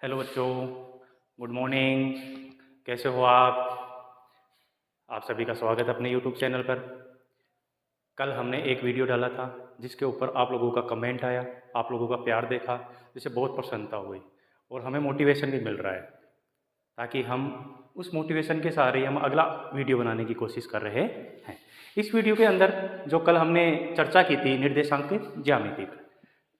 Hello बच्चों, good morning. कैसे हो आप सभी का स्वागत है अपने यूट्यूब चैनल पर। कल हमने एक वीडियो डाला था जिसके ऊपर आप लोगों का कमेंट आया, आप लोगों का प्यार देखा, जिससे बहुत प्रसन्नता हुई और हमें मोटिवेशन भी मिल रहा है, ताकि हम उस मोटिवेशन के सहारे ही हम अगला वीडियो बनाने की कोशिश कर रहे हैं। इस वीडियो के अंदर जो कल हमने चर्चा की थी निर्देशांक ज्यामिति पर,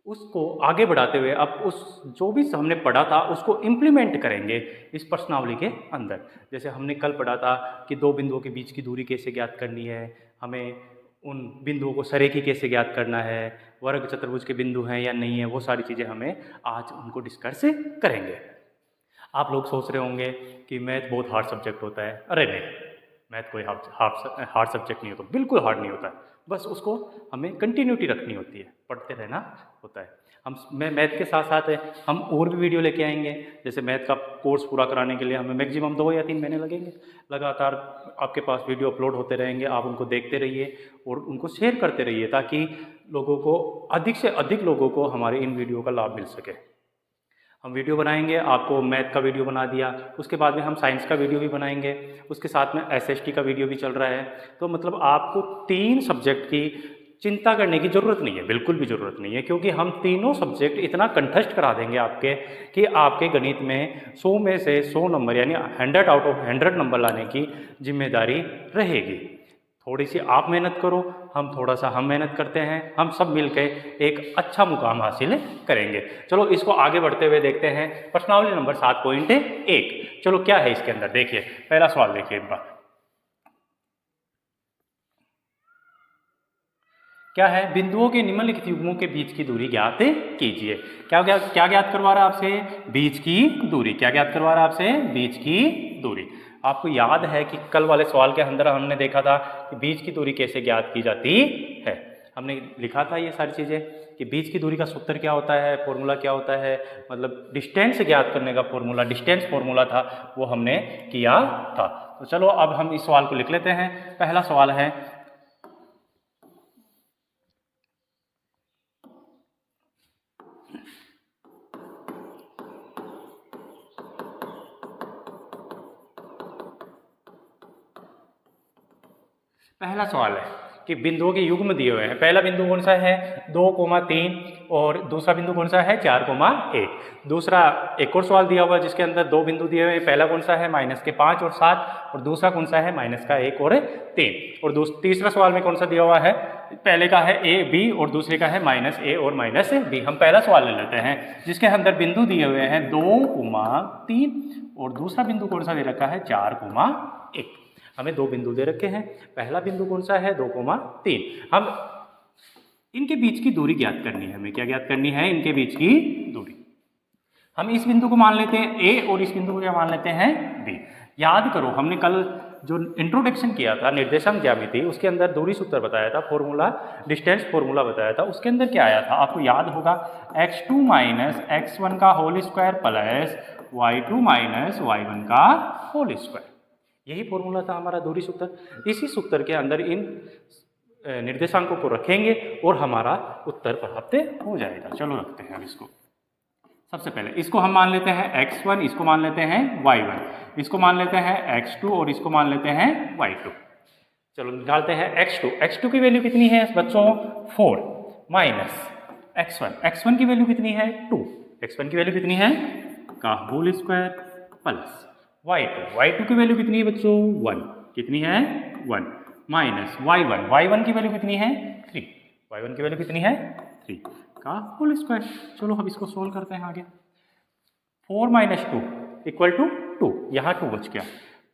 उसको आगे बढ़ाते हुए अब उस जो भी हमने पढ़ा था उसको इम्प्लीमेंट करेंगे इस प्रश्नावली के अंदर। जैसे हमने कल पढ़ा था कि दो बिंदुओं के बीच की दूरी कैसे ज्ञात करनी है, हमें उन बिंदुओं को सरेखी कैसे ज्ञात करना है, वर्ग चतुर्भुज के बिंदु हैं या नहीं है, वो सारी चीज़ें हमें आज उनको डिस्कस करेंगे। आप लोग सोच रहे होंगे कि मैथ बहुत हार्ड सब्जेक्ट होता है। अरे नहीं, मैथ कोई हार्ड सब्जेक्ट नहीं होता, बिल्कुल हार्ड नहीं होता है। बस उसको हमें कंटिन्यूटी रखनी होती है, पढ़ते रहना होता है। मैं मैथ के साथ साथ हम और भी वीडियो लेके आएंगे। जैसे मैथ का कोर्स पूरा कराने के लिए हमें मैक्सिमम 2 या 3 महीने लगेंगे। लगातार आपके पास वीडियो अपलोड होते रहेंगे, आप उनको देखते रहिए और उनको शेयर करते रहिए, ताकि लोगों को, अधिक से अधिक लोगों को हमारे इन वीडियो का लाभ मिल सके। हम वीडियो बनाएंगे, आपको मैथ का वीडियो बना दिया, उसके बाद में हम साइंस का वीडियो भी बनाएंगे, उसके साथ में एसएसटी का वीडियो भी चल रहा है। तो मतलब आपको 3 सब्जेक्ट की चिंता करने की ज़रूरत नहीं है, बिल्कुल भी ज़रूरत नहीं है, क्योंकि हम तीनों सब्जेक्ट इतना कंठस्थ करा देंगे आपके कि आपके गणित में 100 में से 100 नंबर यानी 100 आउट ऑफ 100 नंबर लाने की जिम्मेदारी रहेगी। थोड़ी सी आप मेहनत करो, हम मेहनत करते हैं, हम सब मिलकर एक अच्छा मुकाम हासिल करेंगे। चलो इसको आगे बढ़ते हुए देखते हैं। प्रश्नावली नंबर 7.1। चलो क्या है इसके अंदर, देखिए पहला सवाल देखिए एक बार। क्या है? बिंदुओं के निम्नलिखित युग्मों के बीच की दूरी ज्ञात कीजिए। क्या ज्ञात करवा रहा है आपसे? बीच की दूरी। क्या ज्ञात करवा रहा है आपसे? बीच की दूरी। आपको याद है कि कल वाले सवाल के अंदर हमने देखा था कि बीच की दूरी कैसे ज्ञात की जाती है। हमने लिखा था ये सारी चीज़ें कि बीच की दूरी का सूत्र क्या होता है, फॉर्मूला क्या होता है, मतलब डिस्टेंस ज्ञात करने का फॉर्मूला, डिस्टेंस फॉर्मूला था, वो हमने किया था। तो चलो अब हम इस सवाल को लिख लेते हैं। पहला सवाल है, पहला सवाल है कि बिंदुओं के युग्म दिए हुए हैं। पहला बिंदु कौन सा है? 2,3 और दूसरा बिंदु कौन सा है? 4,1। दूसरा एक और सवाल दिया हुआ है जिसके अंदर 2 बिंदु दिए हुए हैं। पहला कौन सा है? -5 और 7 और दूसरा कौन सा है? -1 और 3। और तीसरा सवाल में कौन सा दिया हुआ है? पहले का है a b और दूसरे का है -a और -b। हम पहला सवाल ले लेते हैं जिसके अंदर बिंदु दिए हुए हैं 2,3 और दूसरा बिंदु कौन सा दे रखा है? 4,1। हमें 2 बिंदु दे रखे हैं। पहला बिंदु कौन सा है? 2,3। हम इनके बीच की दूरी ज्ञात करनी है। हमें क्या ज्ञात करनी है? इनके बीच की दूरी। हम इस बिंदु को मान लेते हैं ए और इस बिंदु को क्या मान लेते हैं? बी। याद करो, हमने कल जो इंट्रोडक्शन किया था निर्देशांक ज्यामिति, उसके अंदर दूरी सूत्र बताया था, फॉर्मूला, डिस्टेंस फॉर्मूला बताया था। उसके अंदर क्या आया था आपको याद होगा? x2 - x1 का whole square plus y2 - y1 का होल स्क्वायर। यही फॉर्मूला था हमारा दूरी सूत्र। इसी सूत्र के अंदर इन निर्देशांकों को रखेंगे और हमारा उत्तर प्राप्त हो जाएगा। चलो रखते हैं अब इसको। सबसे पहले इसको हम मान लेते हैं x1, इसको मान लेते हैं y1, इसको मान लेते हैं x2 और इसको मान लेते हैं y2। चलो निकालते हैं x2 की वैल्यू कितनी है बच्चों? 4 माइनस x1 की वैल्यू कितनी है? 2। x1 की वैल्यू कितनी है? का होल स्क्वायर प्लस y2 की वैल्यू कितनी है बच्चों? 1। कितनी है? 1 माइनस y1 की वैल्यू कितनी है? 3। y1 की वैल्यू कितनी है? 3 का होल स्क्वायर। चलो हम इसको सोल्व करते हैं आगे। 4 - 2 = 2। यहाँ 2 बच गया।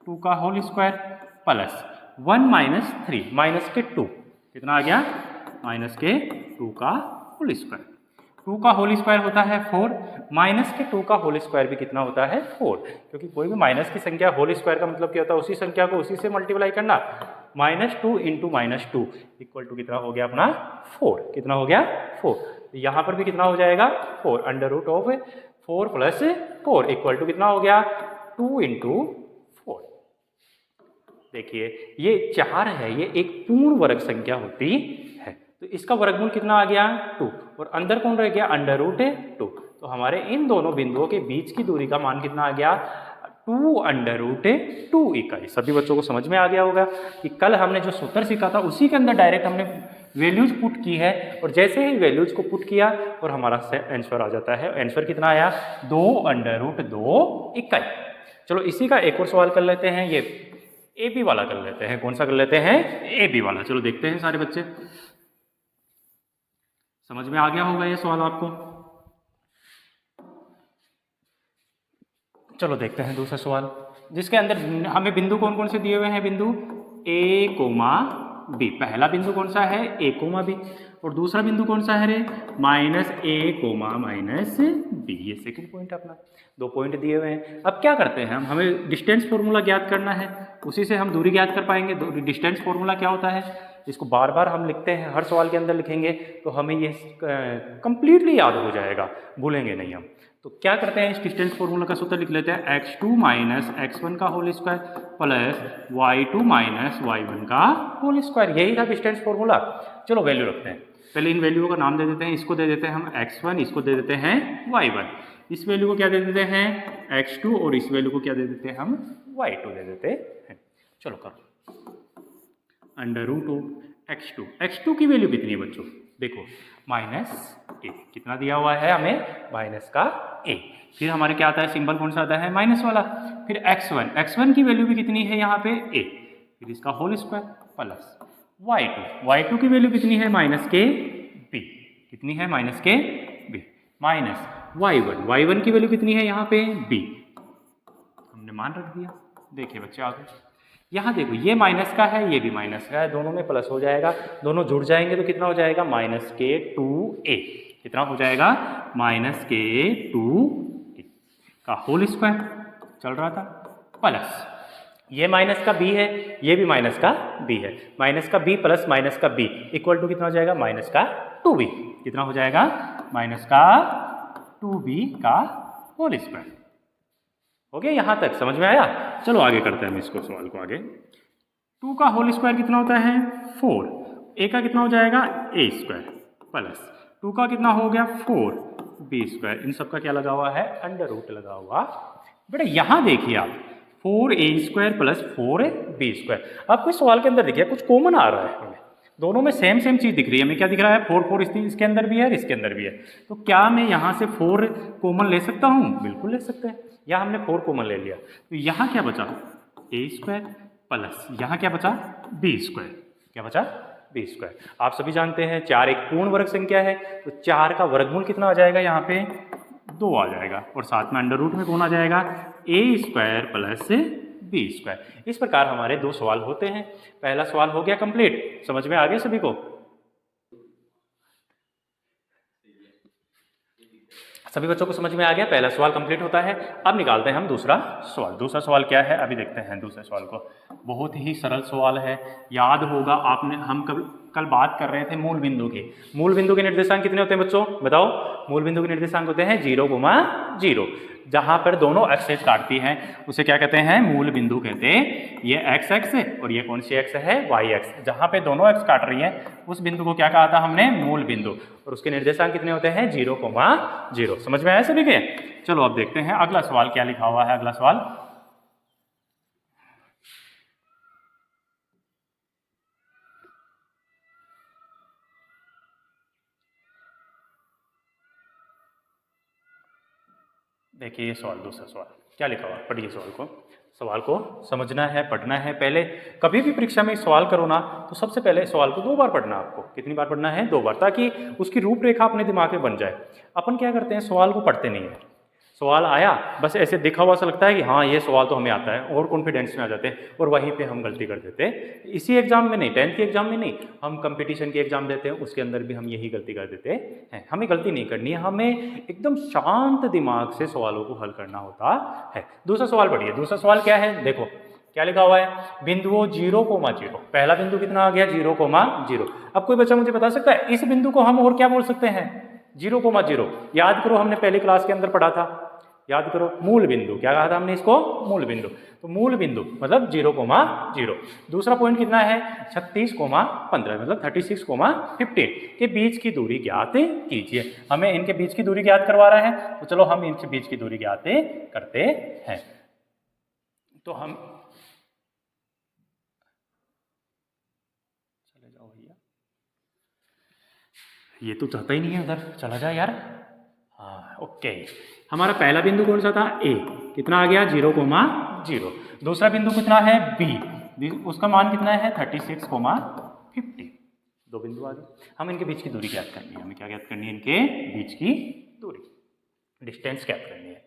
2 का होल स्क्वायर प्लस 1 - 3 माइनस के 2 कितना आ गया? -2 का होल स्क्वायर। 2 का होल स्क्वायर होता है 4, -2 का होल स्क्वायर भी कितना होता है? 4। क्योंकि कोई भी माइनस की संख्या होल स्क्वायर का मतलब क्या होता है? उसी संख्या को उसी से मल्टीप्लाई करना। -2 × -2 = कितना हो गया अपना? 4। कितना हो गया? 4। यहाँ पर भी कितना हो जाएगा? 4। √4 + 4 = कितना हो गया? 2 × 4। देखिए ये 4 है, ये एक पूर्ण वर्ग संख्या होती है। तो इसका वर्गमूल कितना आ गया? 2। और अंदर कौन रह गया? √2। तो हमारे इन दोनों बिंदुओं के बीच की दूरी का मान कितना आ गया, 2√2 इकाई। सभी बच्चों को समझ में आ गया होगा कि कल हमने जो सूत्र सीखा था उसी के अंदर डायरेक्ट हमने वैल्यूज पुट की है, और जैसे ही वैल्यूज को पुट किया और हमारा आंसर आ जाता है। आंसर कितना आया, 2√2 इकाई। चलो इसी का एक और सवाल कर लेते हैं, ये ए बी वाला कर लेते हैं। कौन सा कर लेते हैं, ए बी वाला। चलो देखते हैं सारे बच्चे, समझ में आ गया होगा ये सवाल आपको। चलो देखते हैं दूसरा सवाल, जिसके अंदर हमें बिंदु कौन कौन से दिए हुए हैं, बिंदु ए कोमा बी। पहला बिंदु कौन सा है, ए कोमा बी, और दूसरा बिंदु कौन सा है रे, -a कोमा -b। ये सेकंड पॉइंट अपना, 2 पॉइंट दिए हुए हैं। अब क्या करते हैं हम, हमें डिस्टेंस फॉर्मूला ज्ञात करना है, उसी से हम दूरी ज्ञात कर पाएंगे। डिस्टेंस फॉर्मूला क्या होता है, इसको बार बार हम लिखते हैं, हर सवाल के अंदर लिखेंगे तो हमें ये कंप्लीटली याद हो जाएगा, भूलेंगे नहीं हम। तो क्या करते हैं, इस डिस्टेंस फॉर्मूला का सूत्र लिख लेते हैं, x2 - x1 का whole square plus y2 - y1 का होल स्क्वायर। यही था डिस्टेंस फॉर्मूला। चलो वैल्यू रखते हैं, पहले इन वैल्यूओं का नाम दे देते हैं। इसको दे देते हैं हम x1, इसको दे देते हैं y1, इस वैल्यू को क्या दे देते हैं x2, और इस वैल्यू को क्या दे देते हैं हम y2 दे देते हैं। चलो करो, √x2। x2 की वैल्यू कितनी है बच्चों, देखो -a, कितना दिया हुआ है हमें, माइनस का a। फिर हमारे क्या आता है, सिंबल कौन सा आता है, माइनस वाला। फिर x1 की वैल्यू भी कितनी है यहाँ पे a, फिर इसका होल स्क्वायर प्लस y2 की वैल्यू कितनी है, -b, कितनी है, -b, माइनस y1 की वैल्यू कितनी है यहाँ पे b, हमने मान रख दिया। देखिए बच्चे आगे यहाँ देखो, ये माइनस का है, ये भी माइनस का है, दोनों में प्लस हो जाएगा, दोनों जुड़ जाएंगे तो कितना हो जाएगा, -k2a। कितना हो जाएगा, -k2a का होल स्क्वायर चल रहा था, प्लस ये माइनस का b है, ये भी माइनस का b है, माइनस का b प्लस माइनस का b इक्वल टू कितना हो जाएगा, -2b। कितना हो जाएगा, -2b का होल स्क्वायर। हो गया, यहाँ तक समझ में आया। चलो आगे करते हैं हम इसको, सवाल को आगे। 2 का होल स्क्वायर कितना होता है, 4, a का कितना हो जाएगा, a² प्लस 2 का कितना हो गया, 4b²। इन सब का क्या लगा हुआ है, अंडर रूट लगा हुआ। बेटा यहाँ देखिए आप, 4a² प्लस 4b²। आपको इस सवाल के अंदर देखिए कुछ कॉमन आ रहा है, हमें दोनों में सेम चीज़ दिख रही है। हमें क्या दिख रहा है, 4 इसके अंदर भी है और इसके अंदर भी है। तो क्या मैं यहाँ से 4 कॉमन ले सकता हूँ, बिल्कुल ले सकते हैं। यहाँ हमने 4 कॉमन ले लिया, तो यहाँ क्या बचा, a² प्लस यहाँ क्या बचा, b²। क्या बचा, b²। आप सभी जानते हैं 4 एक पूर्ण वर्ग संख्या है, तो 4 का वर्गमूल कितना आ जाएगा, यहाँ पे 2 आ जाएगा, और साथ में अंडर रूट में कौन आ जाएगा, a² प्लस b²। इस प्रकार हमारे 2 सवाल होते हैं। पहला सवाल हो गया कंप्लीट, समझ में आ गया सभी को। सभी बच्चों को समझ में आ गया, पहला सवाल कंप्लीट होता है। अब निकालते हैं हम दूसरा सवाल। दूसरा सवाल क्या है, अभी देखते हैं दूसरे सवाल को। बहुत ही सरल सवाल है, याद होगा आपने, हम कल बात कर रहे थे मूल बिंदु के। मूल बिंदु के निर्देशांक कितने होते हैं बच्चों, बताओ। मूल बिंदु के निर्देशांक होते हैं 0,0, जहाँ पर दोनों एक्सेस काटती हैं उसे क्या कहते हैं, मूल बिंदु कहते हैं। ये x है और ये कौन सी x है, y x। जहाँ पे दोनों x काट रही हैं उस बिंदु को क्या कहा था हमने, मूल बिंदु। और उसके निर्देशांक कितने होते हैं, 0,0। समझ में आया सभी के। चलो अब देखते हैं अगला सवाल क्या लिखा हुआ है। अगला सवाल, देखिए ये सवाल, दूसरा सवाल क्या लिखा हुआ, पढ़िए सवाल को समझना है, पढ़ना है। पहले कभी भी परीक्षा में सवाल करो ना, तो सबसे पहले सवाल को 2 बार पढ़ना। आपको कितनी बार पढ़ना है, 2 बार, ताकि उसकी रूपरेखा अपने दिमाग में बन जाए। अपन क्या करते हैं, सवाल को पढ़ते नहीं है। सवाल आया बस ऐसे दिखा हुआ सा लगता है कि हाँ ये सवाल तो हमें आता है, और कॉन्फिडेंस में आ जाते हैं और वहीं पे हम गलती कर देते हैं। इसी एग्जाम में नहीं, 10th के एग्जाम में नहीं, हम कंपटीशन के एग्जाम देते हैं, उसके अंदर भी हम यही गलती कर देते हैं। हमें गलती नहीं करनी है, हमें एकदम शांत दिमाग से सवालों को हल करना होता है। दूसरा सवाल पढ़िए। दूसरा सवाल क्या है, देखो क्या लिखा हुआ है, बिंदुओं 0,0। पहला बिंदु कितना आ गया, 0,0। अब कोई बच्चा मुझे बता सकता है, इस बिंदु को हम और क्या बोल सकते हैं, 0,0। याद करो हमने पहली क्लास के अंदर पढ़ा था, याद करो, मूल बिंदु, क्या कहा था हमने इसको, मूल बिंदु। तो मूल बिंदु मतलब 0,0। दूसरा पॉइंट कितना है, 36,15 मतलब 36,15 के बीच की दूरी ज्ञात कीजिए। हमें इनके बीच की दूरी ज्ञात करवा रहा है, तो चलो हम इनके बीच की दूरी ज्ञात करते हैं। तो हम चले जाओ भैया, ये तो चाहता ही नहीं है उधर, चला जा यार। हाँ ओके, हमारा पहला बिंदु कौन सा था, ए, कितना आ गया 0,0। दूसरा बिंदु कितना है, बी, उसका मान कितना है 36,50। दो बिंदु आ गए। हम इनके बीच की दूरी ज्ञात करनी है, हमें क्या ज्ञात करनी है, इनके बीच की दूरी, डिस्टेंस ज्ञात करनी है।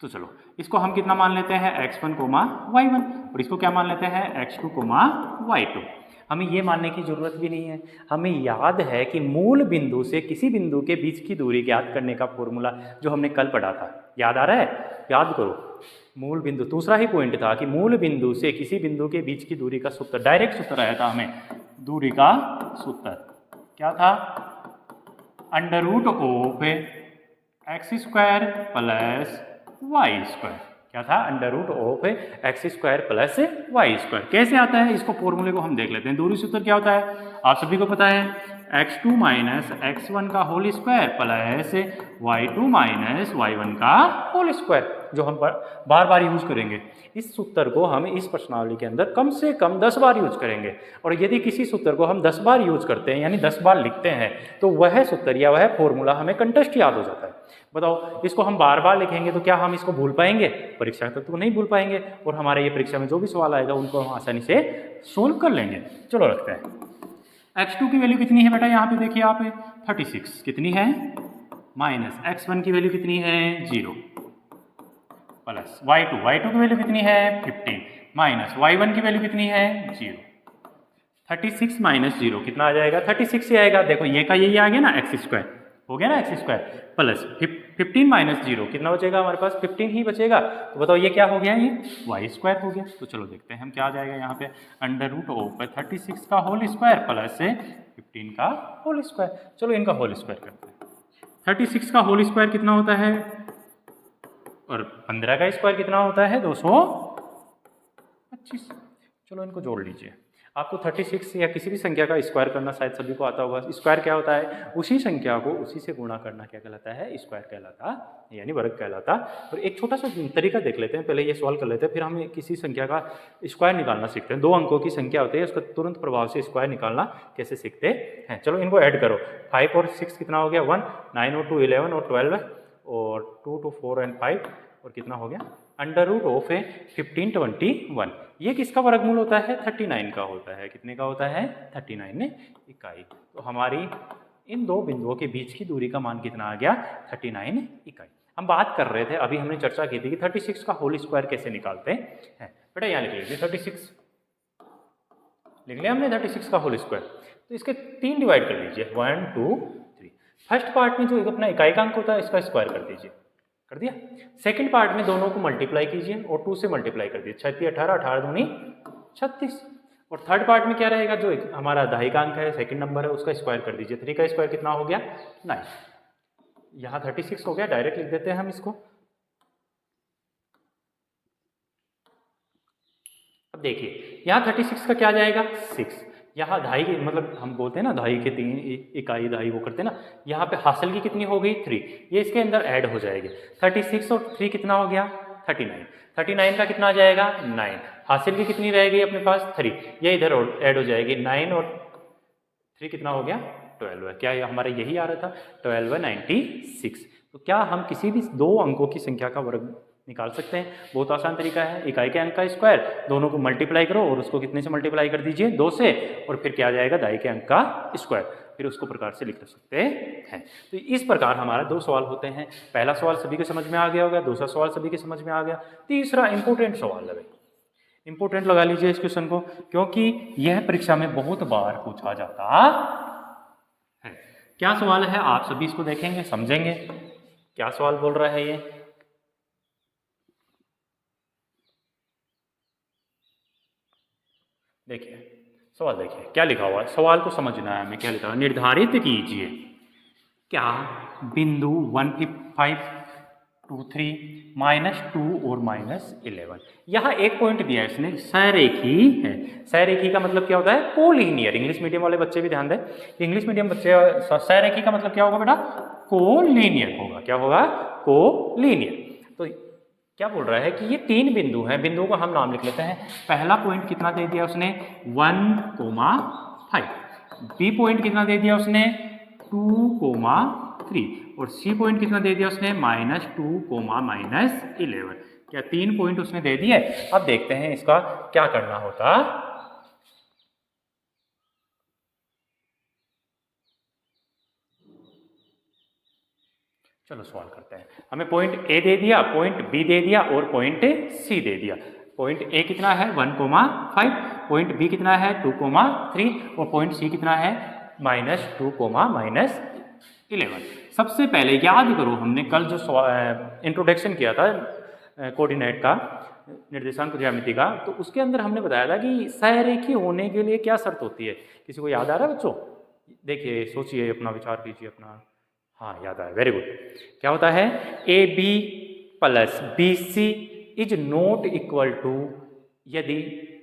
तो चलो इसको हम कितना मान लेते हैं, x1, y1, और इसको क्या मान लेते हैं, x2, y2। हमें ये मानने की जरूरत भी नहीं है, हमें याद है कि मूल बिंदु से किसी बिंदु के बीच की दूरी ज्ञात करने का फॉर्मूला जो हमने कल पढ़ा था, याद आ रहा है, याद करो। मूल बिंदु, दूसरा ही पॉइंट था कि मूल बिंदु से किसी बिंदु के बीच की दूरी का सूत्र, डायरेक्ट सूत्र आया था हमें, दूरी का सूत्र क्या था, √ऑफ x² प्लस y²। क्या था, √ऑफ x² प्लस y²। कैसे आता है, इसको फॉर्मूले को हम देख लेते हैं। दूरी सूत्र क्या होता है, आप सभी को पता है, x2 माइनस x1 का whole square plus y2 minus y1 का होल स्क्वायर, जो हम बार बार यूज करेंगे। इस सूत्र को हम इस प्रश्नावली के अंदर कम से कम 10 बार यूज करेंगे, और यदि किसी सूत्र को हम 10 बार यूज करते हैं यानी 10 बार लिखते हैं, तो वह सूत्र या वह फॉर्मूला हमें कंटेस्ट याद हो जाता है। बताओ, इसको हम बार बार लिखेंगे तो क्या हम इसको भूल पाएंगे, परीक्षा तक तो नहीं भूल पाएंगे, और हमारे ये परीक्षा में जो भी सवाल आएगा उनको हम आसानी से सोल्व कर लेंगे। चलो रखते हैं। x2 की वैल्यू कितनी है बेटा, यहाँ पे देखिए आप, 36 कितनी है, माइनस x1 की वैल्यू कितनी है 0, प्लस y2 की वैल्यू कितनी है 15, माइनस y1 की वैल्यू कितनी है 0। 36 माइनस 0 कितना आ जाएगा, 36 ही आएगा। देखो ये का यही आ गया ना, x² हो गया ना, x² प्लस 15 माइनस 0 कितना बचेगा हमारे पास, 15 ही बचेगा। तो बताओ ये क्या हो गया, ये y² हो गया। तो चलो देखते हैं हम क्या आ जाएगा यहाँ पे, √ऑफ 36 का होल स्क्वायर प्लस 15 का होल स्क्वायर। चलो इनका होल स्क्वायर करते हैं। 36 का होल स्क्वायर कितना होता है, और 15 का स्क्वायर कितना होता है 225। चलो इनको जोड़ लीजिए। आपको 36 या किसी भी संख्या का स्क्वायर करना शायद सभी को आता होगा। स्क्वायर क्या होता है, उसी संख्या को उसी से गुणा करना क्या कहलाता है, स्क्वायर कहलाता, यानी वर्ग कहलाता। और एक छोटा सा तरीका देख लेते हैं, पहले ये सवाल कर लेते हैं, फिर हम किसी संख्या का स्क्वायर निकालना सीखते हैं। 2 अंकों की संख्या होती है, उसका तुरंत प्रभाव से स्क्वायर निकालना कैसे सीखते हैं। चलो इनको ऐड करो, 5 और 6 कितना हो गया 1, 9 और 2 11 और 12, और 2 to 4 and 5, और कितना हो गया, √ऑफ 1521। ये किसका वर्गमूल होता है, 39 का होता है। कितने का होता है, 39 इकाई। तो हमारी इन दो बिंदुओं के बीच की दूरी का मान कितना आ गया, 39 इकाई। हम बात कर रहे थे, अभी हमने चर्चा की थी कि 36 का होल स्क्वायर कैसे निकालते हैं। बेटा यहाँ लिख लीजिए, 36 लिख लिया हमने, 36 का होल स्क्वायर। तो इसके 3 डिवाइड कर लीजिए, 1 2 3। फर्स्ट पार्ट में जो अपना इकाई का अंक होता है इसका स्क्वायर कर दीजिए, कर दिया। सेकंड पार्ट में दोनों को मल्टीप्लाई कीजिए और 2 से मल्टीप्लाई कर दीजिए, 6 18, 18 दूनी 36। और थर्ड पार्ट में क्या रहेगा, जो हमारा दहाई का अंक है, सेकंड नंबर है, उसका स्क्वायर कर दीजिए। 3 का स्क्वायर कितना हो गया 9। यहाँ 36 हो गया, डायरेक्ट लिख देते हैं हम इसको। अब देखिए यहाँ 36 का क्या जाएगा 6, यहाँ दहाई की मतलब हम बोलते हैं ना दहाई के 3 इकाई दहाई वो करते हैं ना, यहाँ पे हासिल की कितनी हो गई 3, ये इसके अंदर ऐड हो जाएगी। 36 और 3 कितना हो गया 39, 39 का कितना आ जाएगा 9, हासिल की कितनी रहेगी अपने पास 3, ये इधर ऐड हो जाएगी 9 और 3 कितना हो गया 12 है। क्या हमारा यही आ रहा था 12 96। तो क्या हम किसी भी 2 अंकों की संख्या का वर्ग निकाल सकते हैं, बहुत आसान तरीका है। इकाई के अंक का स्क्वायर, दोनों को मल्टीप्लाई करो और उसको कितने से मल्टीप्लाई कर दीजिए 2 से, और फिर क्या आ जाएगा दहाई के अंक का स्क्वायर, फिर उसको प्रकार से लिख सकते हैं। तो इस प्रकार हमारा 2 सवाल होते हैं। पहला सवाल सभी के समझ में आ गया होगा, दूसरा सवाल सभी के समझ में आ गया, तीसरा इंपॉर्टेंट सवाल है। इंपॉर्टेंट लगा लीजिए इस क्वेश्चन को, क्योंकि यह परीक्षा में बहुत बार पूछा जाता है। क्या सवाल है आप सभी इसको देखेंगे, समझेंगे क्या सवाल बोल रहा है ये। देखिए सवाल, देखिए क्या लिखा हुआ है, सवाल को समझना है हमें। क्या लिखा है, निर्धारित कीजिए क्या बिंदु 152 2 3 -2 और -11। यहाँ एक पॉइंट दिया है इसने, सरेखी है। सरेखी का मतलब क्या होता है? कोलिनियर। इंग्लिश मीडियम वाले बच्चे भी ध्यान दें, इंग्लिश मीडियम बच्चे, सरेखी का मतलब क्या होगा बेटा? कोलिनियर होगा। क्या होगा? कोलिनियर। तो क्या बोल रहा है कि ये 3 बिंदु हैं, बिंदुओं को हम नाम लिख लेते हैं। पहला पॉइंट कितना दे दिया उसने? 1,5। बी पॉइंट कितना दे दिया उसने? 2,3। और सी पॉइंट कितना दे दिया उसने? -2, -11। क्या 3 पॉइंट उसने दे दिए? अब देखते हैं इसका क्या करना होता। चलो सॉल्व करते हैं। हमें पॉइंट ए दे दिया, पॉइंट बी दे दिया और पॉइंट सी दे दिया। पॉइंट ए कितना है? 1,5। पॉइंट बी कितना है? 2,3। और पॉइंट सी कितना है? -2, -11। सबसे पहले याद करो, हमने कल जो इंट्रोडक्शन किया था कोऑर्डिनेट का, निर्देशांक ज्यामिति का, तो उसके अंदर हमने बताया था कि सरेखी होने के लिए क्या शर्त होती है। किसी को याद आ रहा है बच्चों? देखिए, सोचिए, अपना विचार कीजिए अपना। हाँ, याद आया, वेरी गुड। क्या होता है? A B plus B C is not equal to, यदि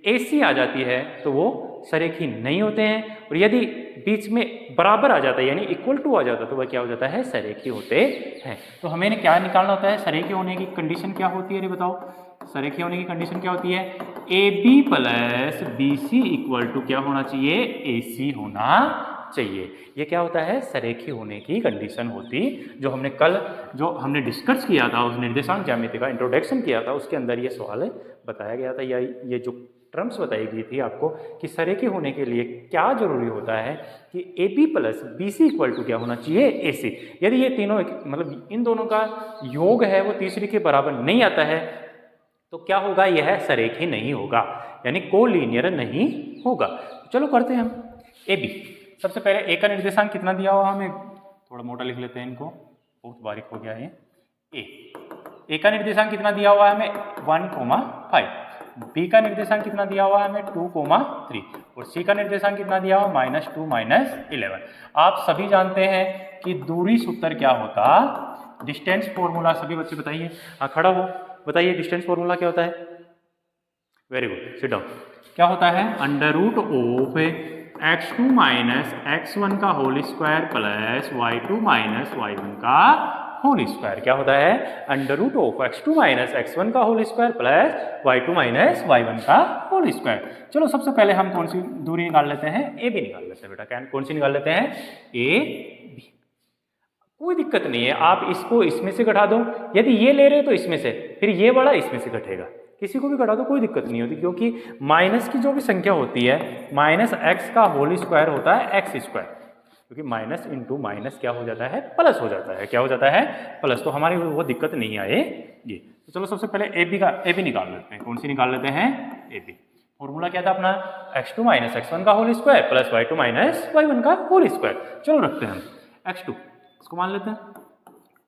ए सी आ जाती है तो वो सरेखी नहीं होते हैं, और यदि बीच में बराबर आ जाता है यानी इक्वल टू आ जाता है तो वह क्या हो जाता है? सरेखी होते हैं। तो हमें क्या निकालना होता है? सरेखी होने की कंडीशन क्या होती है? अरे बताओ, सरेखी होने की कंडीशन क्या होती है? A B plus B C equal to क्या होना चाहिए? ए सी होना चाहिए। ये क्या होता है? सरेखी होने की कंडीशन होती, जो हमने डिस्कस किया था, उस निर्देशांक ज्यामिति का इंट्रोडक्शन किया था, उसके अंदर ये सवाल बताया गया था, या ये जो टर्म्स बताई गई थी आपको कि सरेखी होने के लिए क्या जरूरी होता है कि A B plus B C equal to क्या होना चाहिए? ए सी। यदि ये तीनों मतलब इन दोनों का योग है वो तीसरी के बराबर नहीं आता है तो क्या होगा? यह सरेखी नहीं होगा, यानी कोलिनियर नहीं होगा। चलो करते हैं हम ए बी। सबसे पहले ए का निर्देशांक कितना दिया हुआ? हमें थोड़ा मोटा लिख लेते हैं इनको, बहुत बारीक हो गया है। ए का निर्देशांक कितना दिया हुआ है हमें? 1,5। बी का निर्देशांक कितना दिया हुआ है हमें? 2,3। और सी का निर्देशांक कितना दिया हुआ? -2, -11। आप सभी जानते हैं कि दूरी सूत्र क्या होता? Distance formula. सभी बच्चे बताइए, हाँ खड़ा हो, बताइए डिस्टेंस फॉर्मूला क्या होता है? Very good, sit down. क्या होता है? √ x2 - x1 का whole square plus y2 - y1 का होल स्क्वायर। क्या होता है? √ x2 - x1 का whole square plus y2 - y1 का होल स्क्वायर। चलो सबसे पहले हम कौन सी दूरी निकाल लेते हैं? ए बी निकाल लेते हैं बेटा। क्या कौन सी निकाल लेते हैं? A B. कोई दिक्कत नहीं है, आप इसको इसमें से घटा दो। यदि ये ले रहे हो तो इसमें से, फिर ये वाला इसमें से घटेगा, किसी को भी घटा दो, कोई दिक्कत नहीं होती, क्योंकि माइनस की जो भी संख्या होती है, -x का होल स्क्वायर होता है x स्क्वायर, क्योंकि माइनस इंटू माइनस क्या हो जाता है? प्लस हो जाता है। क्या हो जाता है? प्लस। तो हमारी वो दिक्कत नहीं आएगी। तो चलो सबसे पहले ए बी निकाल लेते हैं। कौन सी निकाल लेते हैं? A B. फॉर्मूला क्या था अपना? x2 - x1 का whole square plus y2 - y1 का होल स्क्वायर। चलो रखते हैं हम x2, इसको मान लेते हैं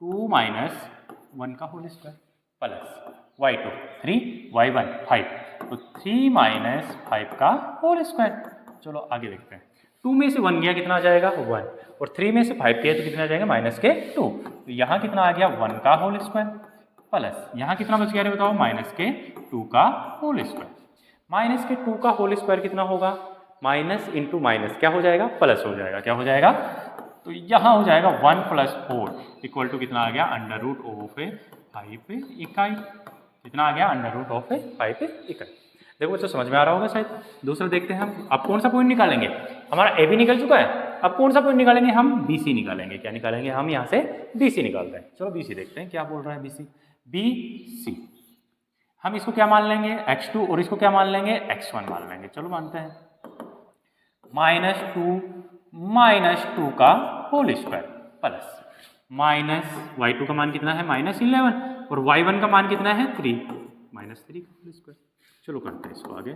2 - 1 का whole square plus y2 3, y1 5, तो 3 - 5 का होल स्क्वायर। चलो आगे देखते हैं। 2 में से 1 गया, कितना आ जाएगा? 1। और 3 में से 5 गया तो कितना आ जाएगा? -2। तो यहाँ कितना आ गया? 1 का होल स्क्वायर प्लस यहाँ कितना बच गया? बताओ, -2 का होल स्क्वायर। -2 का होल स्क्वायर कितना होगा? माइनस इंटू माइनस क्या हो जाएगा? प्लस हो जाएगा। क्या हो जाएगा? तो यहाँ हो जाएगा 1 + 4 इक्वल टू कितना आ गया? √5 इकाई। कितना आ गया? √5 इकाई। देखो बच्चों, समझ में आ रहा होगा शायद। दूसरा देखते हैं हम। अब कौन सा पॉइंट निकालेंगे? हमारा ए बी निकल चुका है, अब कौन सा पॉइंट निकालेंगे? हम बी सी निकालेंगे। क्या निकालेंगे? हम यहाँ से बी सी निकाल रहे हैं। चलो बी सी देखते हैं क्या बोल रहा है। बी सी हम इसको क्या मान लेंगे? x2, और इसको क्या मान लेंगे? x1 मान लेंगे। चलो मानते हैं। -2 का होल स्क्वायर प्लस -y2 का मान कितना है? -11, और y1 का मान कितना है? 3, -3 का होल स्क्वायर। चलो करते हैं इसको आगे।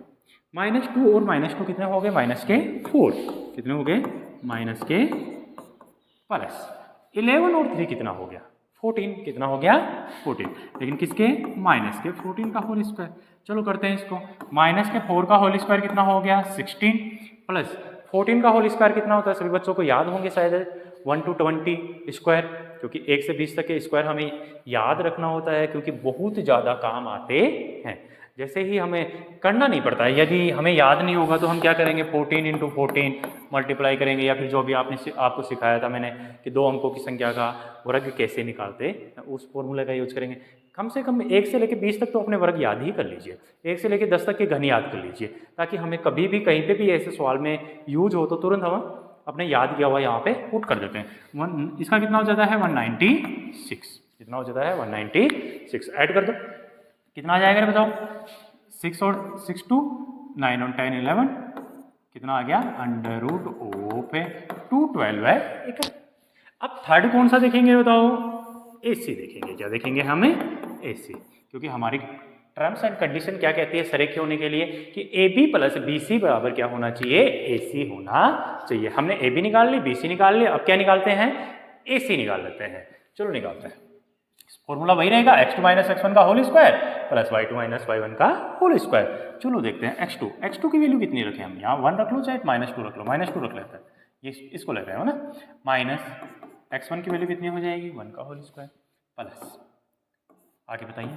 -2 और -2 कितने हो गए? -4। कितने हो गए? प्लस 11 और 3 कितना हो गया? 14। कितना हो गया? 14। लेकिन किसके? -14 का होल स्क्वायर। चलो करते हैं इसको। -4 का होल स्क्वायर कितना हो गया? 16 प्लस 14 का होल स्क्वायर कितना होता है? सभी बच्चों को याद होंगे शायद, 1 to 20 स्क्वायर क्योंकि 1 से 20 तक के स्क्वायर हमें याद रखना होता है, क्योंकि बहुत ज़्यादा काम आते हैं। जैसे ही हमें करना नहीं पड़ता है, यदि हमें याद नहीं होगा तो हम क्या करेंगे, 14 × 14 मल्टीप्लाई करेंगे, या फिर जो भी आपको सिखाया था मैंने कि 2 अंकों की संख्या का वर्ग कैसे निकालते, उस फॉर्मूले का यूज करेंगे। कम से कम 1 से लेकर 20 तक तो अपने वर्ग याद ही कर लीजिए, 1 से लेकर 10 तक के घन याद कर लीजिए, ताकि हमें कभी भी कहीं पे भी ऐसे सवाल में यूज हो तो तुरंत हम अपने याद किया हुआ यहाँ पे पुट कर देते हैं। इसका कितना हो जाता है 196, कितना हो जाता है 196, ऐड कर दो कितना आ जाएगा बताओ, 6 और 6 2 9 और 10 11, कितना आ गया √212 है। ठीक है, अब थर्ड कौन सा देखेंगे बताओ, AC देखेंगे। क्या देखेंगे हमें, AC, क्योंकि हमारी टर्म्स एंड कंडीशन क्या कहती है सरेखे होने के लिए कि AB + BC बराबर क्या होना चाहिए, AC होना चाहिए। हमने AB निकाल ली, BC निकाल लिया, अब क्या निकालते हैं, AC निकाल लेते हैं। चलो निकालते हैं, फॉर्मूला वही रहेगा x2 - x1 का whole square plus y2 - y1 का होल स्क्वायर। चलो देखते हैं x2 की वैल्यू कितनी रखें हम, यहाँ 1 रख लो चाहे -2 रख लो, -2 रख लेते हैं, ये इसको ले रहे हो ना, माइनस x1 की वैल्यू कितनी हो जाएगी 1 का होल स्क्वायर प्लस, आगे बताइए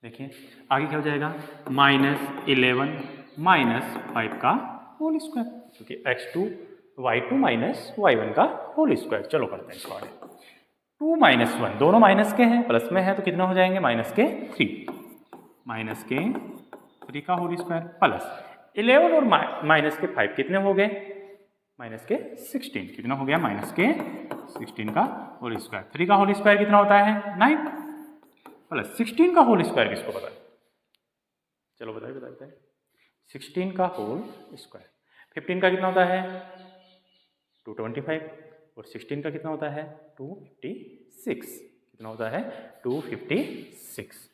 देखिए आगे क्या हो जाएगा, -11 - 5 का होल स्क्वायर, क्योंकि x2 y2 - y1 का होल स्क्वायर। चलो करते हैं इसको आगे, 2 - 1 दोनों माइनस के हैं, प्लस में है तो कितना हो जाएंगे -3 का होल स्क्वायर प्लस 11 और -5 कितने हो गए, -16, कितना हो गया -16 का होल स्क्वायर। 3 का होल स्क्वायर कितना होता है 9 प्लस 16 का होल स्क्वायर किसको पता है, चलो बताइए 16 का होल स्क्वायर, 15 का कितना होता है 225 और 16 का कितना होता है 256, कितना होता है 256।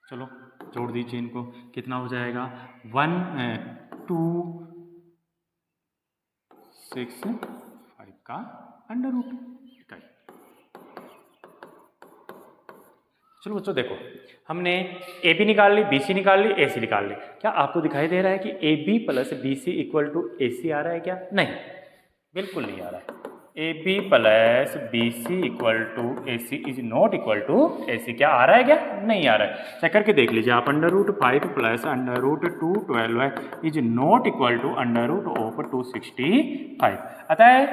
चलो जोड़ दीजिए इनको, कितना हो जाएगा 1 2 6 5 का अंडर रूट इकाई। चलो बच्चों देखो, हमने AB निकाल ली, BC निकाल ली, AC निकाल ली। क्या आपको दिखाई दे रहा है कि AB + BC = AC आ रहा है क्या, नहीं, बिल्कुल नहीं आ रहा है। AB + BC = AC is not equal to AC, क्या आ रहा है क्या, नहीं आ रहा है। चेक करके देख लीजिए आप, √5 + √212 इज नॉट इक्वल टू √265। अतः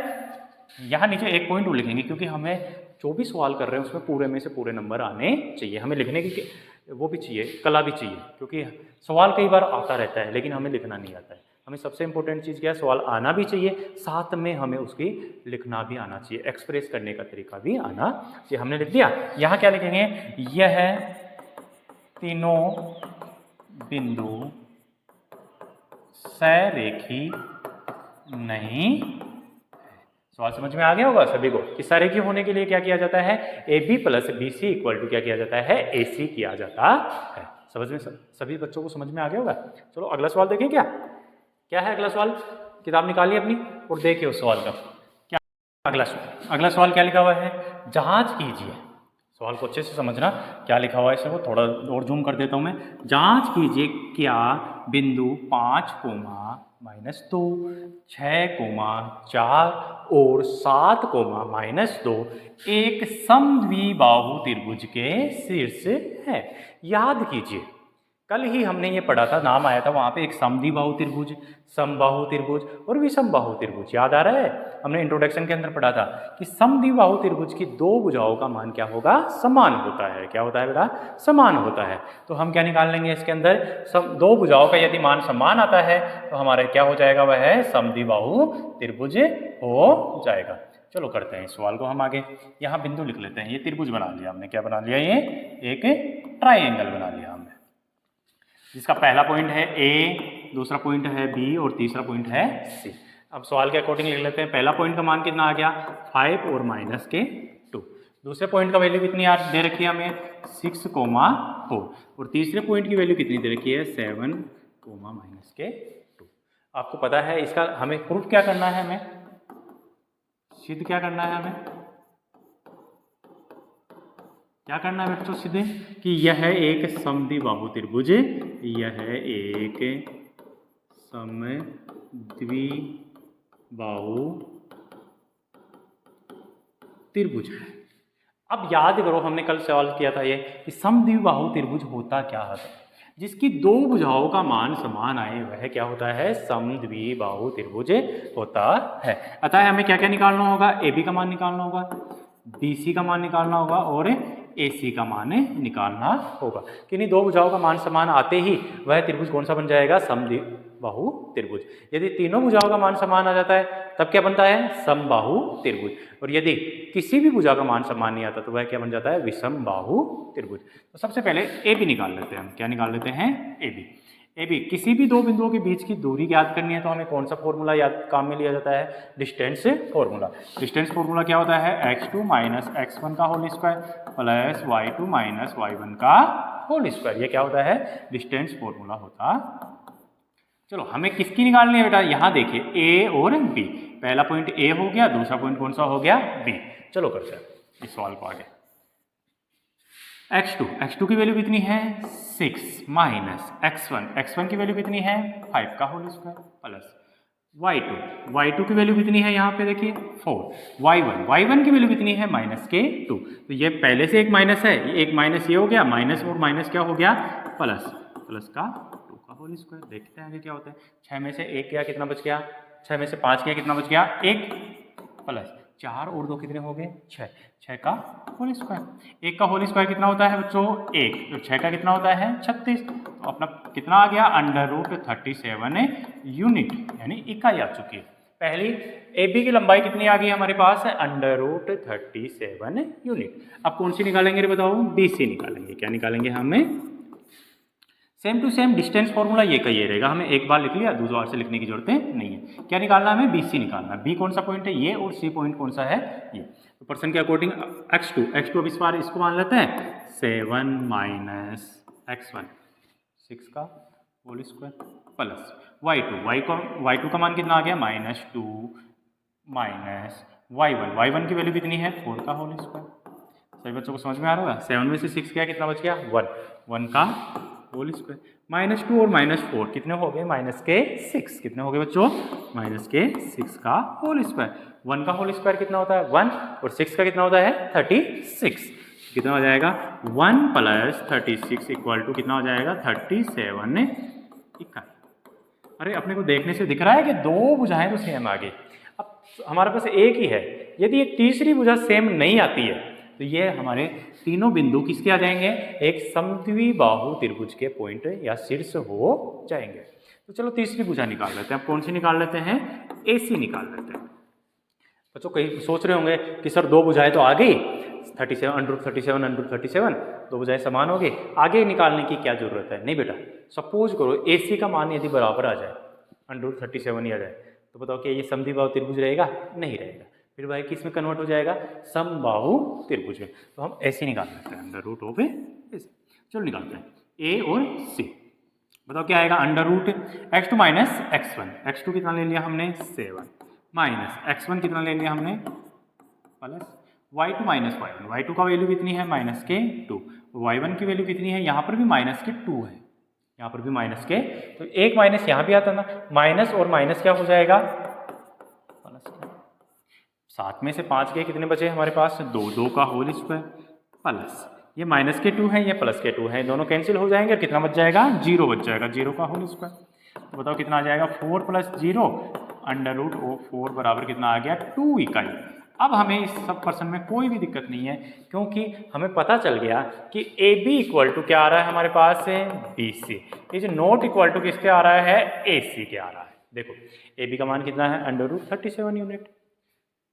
यहाँ नीचे एक पॉइंट और लिखेंगे, क्योंकि हमें जो भी सवाल कर रहे हैं उसमें पूरे में से पूरे नंबर आने चाहिए, हमें लिखने की वो भी चाहिए, कला भी चाहिए, क्योंकि सवाल कई बार आता रहता है लेकिन हमें लिखना नहीं आता है। हमें सबसे इंपॉर्टेंट चीज़ क्या है, सवाल आना भी चाहिए, साथ में हमें उसकी लिखना भी आना चाहिए, एक्सप्रेस करने का तरीका भी आना चाहिए। हमने लिख दिया, यहाँ क्या लिखेंगे, यह तीनों बिंदु सरेखी नहीं। सवाल समझ में आ गया होगा सभी को कि सरेखी होने के लिए क्या किया जाता है, AB + BC = क्या किया जाता है, AC किया जाता है। समझ में सभी बच्चों को समझ में आ गया होगा। चलो अगला सवाल देखें, क्या है अगला सवाल, किताब निकालिए अपनी और देखिए उस सवाल का क्या। अगला सवाल क्या लिखा हुआ है, जांच कीजिए, सवाल को अच्छे से समझना क्या लिखा हुआ है, इसको थोड़ा और जूम कर देता हूँ मैं। जांच कीजिए क्या बिंदु 5, -2, 6, 4 और 7, -2 एक समद्विबाहु त्रिभुज के शीर्ष है। याद कीजिए कल ही हमने ये पढ़ा था, नाम आया था वहाँ पे, एक समद्विबाहु त्रिभुज, समबाहु त्रिभुज और विषमबाहु त्रिभुज, याद आ रहा है, हमने इंट्रोडक्शन के अंदर पढ़ा था कि समद्विबाहु त्रिभुज की दो भुजाओं का मान क्या होगा, समान होता है। क्या होता है बेटा, समान होता है। तो हम क्या निकाल लेंगे इसके अंदर, दो भुजाओं का यदि मान समान आता है तो हमारा क्या हो जाएगा, वह है समद्विबाहु त्रिभुज हो जाएगा। चलो करते हैं इस सवाल को हम आगे, यहाँ बिंदु लिख लेते हैं, ये त्रिभुज बना लिया हमने, क्या बना लिया, ये एक ट्राइंगल बना लिया हमने, जिसका पहला पॉइंट है A, दूसरा पॉइंट है B और तीसरा पॉइंट है C। अब सवाल के अकॉर्डिंग लिख लेते हैं, पहला पॉइंट का मान कितना आ गया 5 और -2, दूसरे पॉइंट का वैल्यू कितनी दे रखी है हमें 6, 4 और तीसरे पॉइंट की वैल्यू कितनी दे रखी है 7, -2। आपको पता है इसका हमें प्रूफ क्या करना है, हमें सिद्ध क्या करना है, हमें क्या करना है बच्चों सीधे कि यह एक समद्विबाहु त्रिभुज, यह एक समद्विबाहु त्रिभुज है। अब याद करो हमने कल सवाल किया था ये कि समद्विबाहु त्रिभुज होता क्या है, जिसकी दो भुजाओं का मान समान आए वह क्या होता है, समद्विबाहु त्रिभुज होता है। अतः हमें क्या क्या निकालना होगा, ए बी का मान निकालना होगा, बी सी का मान निकालना होगा और ए सी का मान निकालना होगा। किन्हीं दो भुजाओं का मान समान आते ही वह त्रिभुज कौन सा बन जाएगा, समद्विबाहु त्रिभुज। यदि तीनों भुजाओं का मान समान आ जाता है तब क्या बनता है, समबाहु त्रिभुज। और यदि किसी भी भुजा का मान समान नहीं आता तो वह क्या बन जाता है, विषमबाहु त्रिभुज। तो सबसे पहले ए बी निकाल लेते हैं हम। क्या निकाल लेते हैं, ए बी। ए बी, किसी भी दो बिंदुओं के बीच की दूरी याद करनी है तो हमें कौन सा फॉर्मूला याद काम में लिया जाता है, डिस्टेंस फॉर्मूला। डिस्टेंस फॉर्मूला क्या होता है, x2 माइनस x1 का whole square plus y2 minus y1 का होल स्क्वायर। ये क्या होता है, डिस्टेंस फॉर्मूला होता। चलो हमें किसकी निकालनी है बेटा, यहाँ देखिए ए और बी। पहला पॉइंट ए हो गया, दूसरा पॉइंट कौन सा हो गया, बी। चलो करते हैं इस सवाल को आगे। x2 की वैल्यू कितनी है 6 माइनस x1 की वैल्यू कितनी है 5 का होल स्क्वायर प्लस y2 की वैल्यू कितनी है यहाँ पे देखिए 4, y1 की वैल्यू कितनी है -2। तो ये पहले से एक माइनस है, एक माइनस ये हो गया, माइनस और माइनस क्या हो गया, प्लस का 2 का होल स्क्वायर। देखते हैं आगे क्या होता है। 6 में से 1 गया, कितना बच गया, 6 में से 5 गया, कितना बच गया, 1 प्लस 4 और 2 कितने हो गए, 6 का होल स्क्वायर। 1 का होल स्क्वायर कितना होता है बच्चों, 1। तो 6 का कितना होता है 36। तो अपना कितना आ गया, √37 यूनिट, यानी इकाई आ चुकी है। पहली ए बी की लंबाई कितनी आ गई हमारे पास, √37 यूनिट। अब कौन सी निकालेंगे बताओ, बी सी निकालेंगे। क्या निकालेंगे हमें, same to same distance formula ये का ये रहेगा, हमें एक बार लिख लिया, दूसरी बार से लिखने की जरूरत नहीं है। क्या निकालना है हमें, बी सी निकालना है। बी कौन सा पॉइंट है, ये, और सी पॉइंट कौन सा है, ये। तो पर्सन के अकॉर्डिंग x2 अब इस बार इसको मान लेते हैं 7 माइनस x1 6 का होल स्क्वायर प्लस y2 का मान कितना आ गया, -2 माइनस y1 की वैल्यू कितनी है 4 का होल स्क्वायर। सभी बच्चों को समझ में आ रहा है। 7 में से 6 गया, कितना बच गया, 1 का होल स्क्वायर। -2 और -4 कितने हो गए, -6। कितने हो गए बच्चों, -6 का होल स्क्वायर। 1 का होल स्क्वायर कितना होता है 1, और 6 का कितना होता है 36। कितना हो जाएगा 1 प्लस 36 इक्वल टू कितना हो जाएगा 37 इकाई। अरे अपने को देखने से दिख रहा है कि दो भुजाएं तो सेम आ गई। अब हमारे पास एक ही है, यदि एक तीसरी भुजा सेम नहीं आती है तो ये हमारे तीनों बिंदु किसके आ जाएंगे, एक समद्विबाहु त्रिभुज के पॉइंट या शीर्ष हो जाएंगे। तो चलो तीसरी भुजा निकाल लेते हैं। अब कौन सी निकाल लेते हैं, AC निकाल लेते हैं। बच्चों कहीं सोच रहे होंगे कि सर दो भुजाएं तो आ गई, 37 दो भुजाएं समान हो गई, आगे निकालने की क्या जरूरत है। नहीं बेटा, सपोज करो AC का मान यदि बराबर आ जाए, √37 ही आ जाए, तो बताओ कि ये समद्विबाहु त्रिभुज रहेगा, नहीं रहेगा। फिर भाई किस में कन्वर्ट हो जाएगा, समबाहु त्रिभुज में। तो हम ऐसे निकाल सकते हैं √, चलो निकालते हैं ए और सी। बताओ क्या आएगा, √x2 माइनस x1 कितना ले लिया हमने 7 माइनस x1 कितना ले लिया हमने प्लस y2 माइनस y1 का वैल्यू कितनी है -2, y1 की वैल्यू कितनी है, यहाँ पर भी -2 है, यहाँ पर भी -, तो एक माइनस यहाँ भी आता ना, माइनस और माइनस क्या हो जाएगा प्लस। 7 में से 5 गए, कितने बचे हमारे पास 2 का होल स्क्वायर प्लस ये -2 है, ये +2 है, दोनों कैंसिल हो जाएंगे। कितना बच जाएगा 0 बच जाएगा, 0 का होल स्क्वायर। तो बताओ कितना आ जाएगा 4 + 0 √4 बराबर कितना आ गया 2 इकाई। अब हमें इस सब पर्सन में कोई भी दिक्कत नहीं है, क्योंकि हमें पता चल गया कि AB इक्वल टू क्या आ रहा है हमारे पास है BC, is not equal to किसके आ रहा है AC के आ रहा है। देखो AB का मान कितना है √37 यूनिट,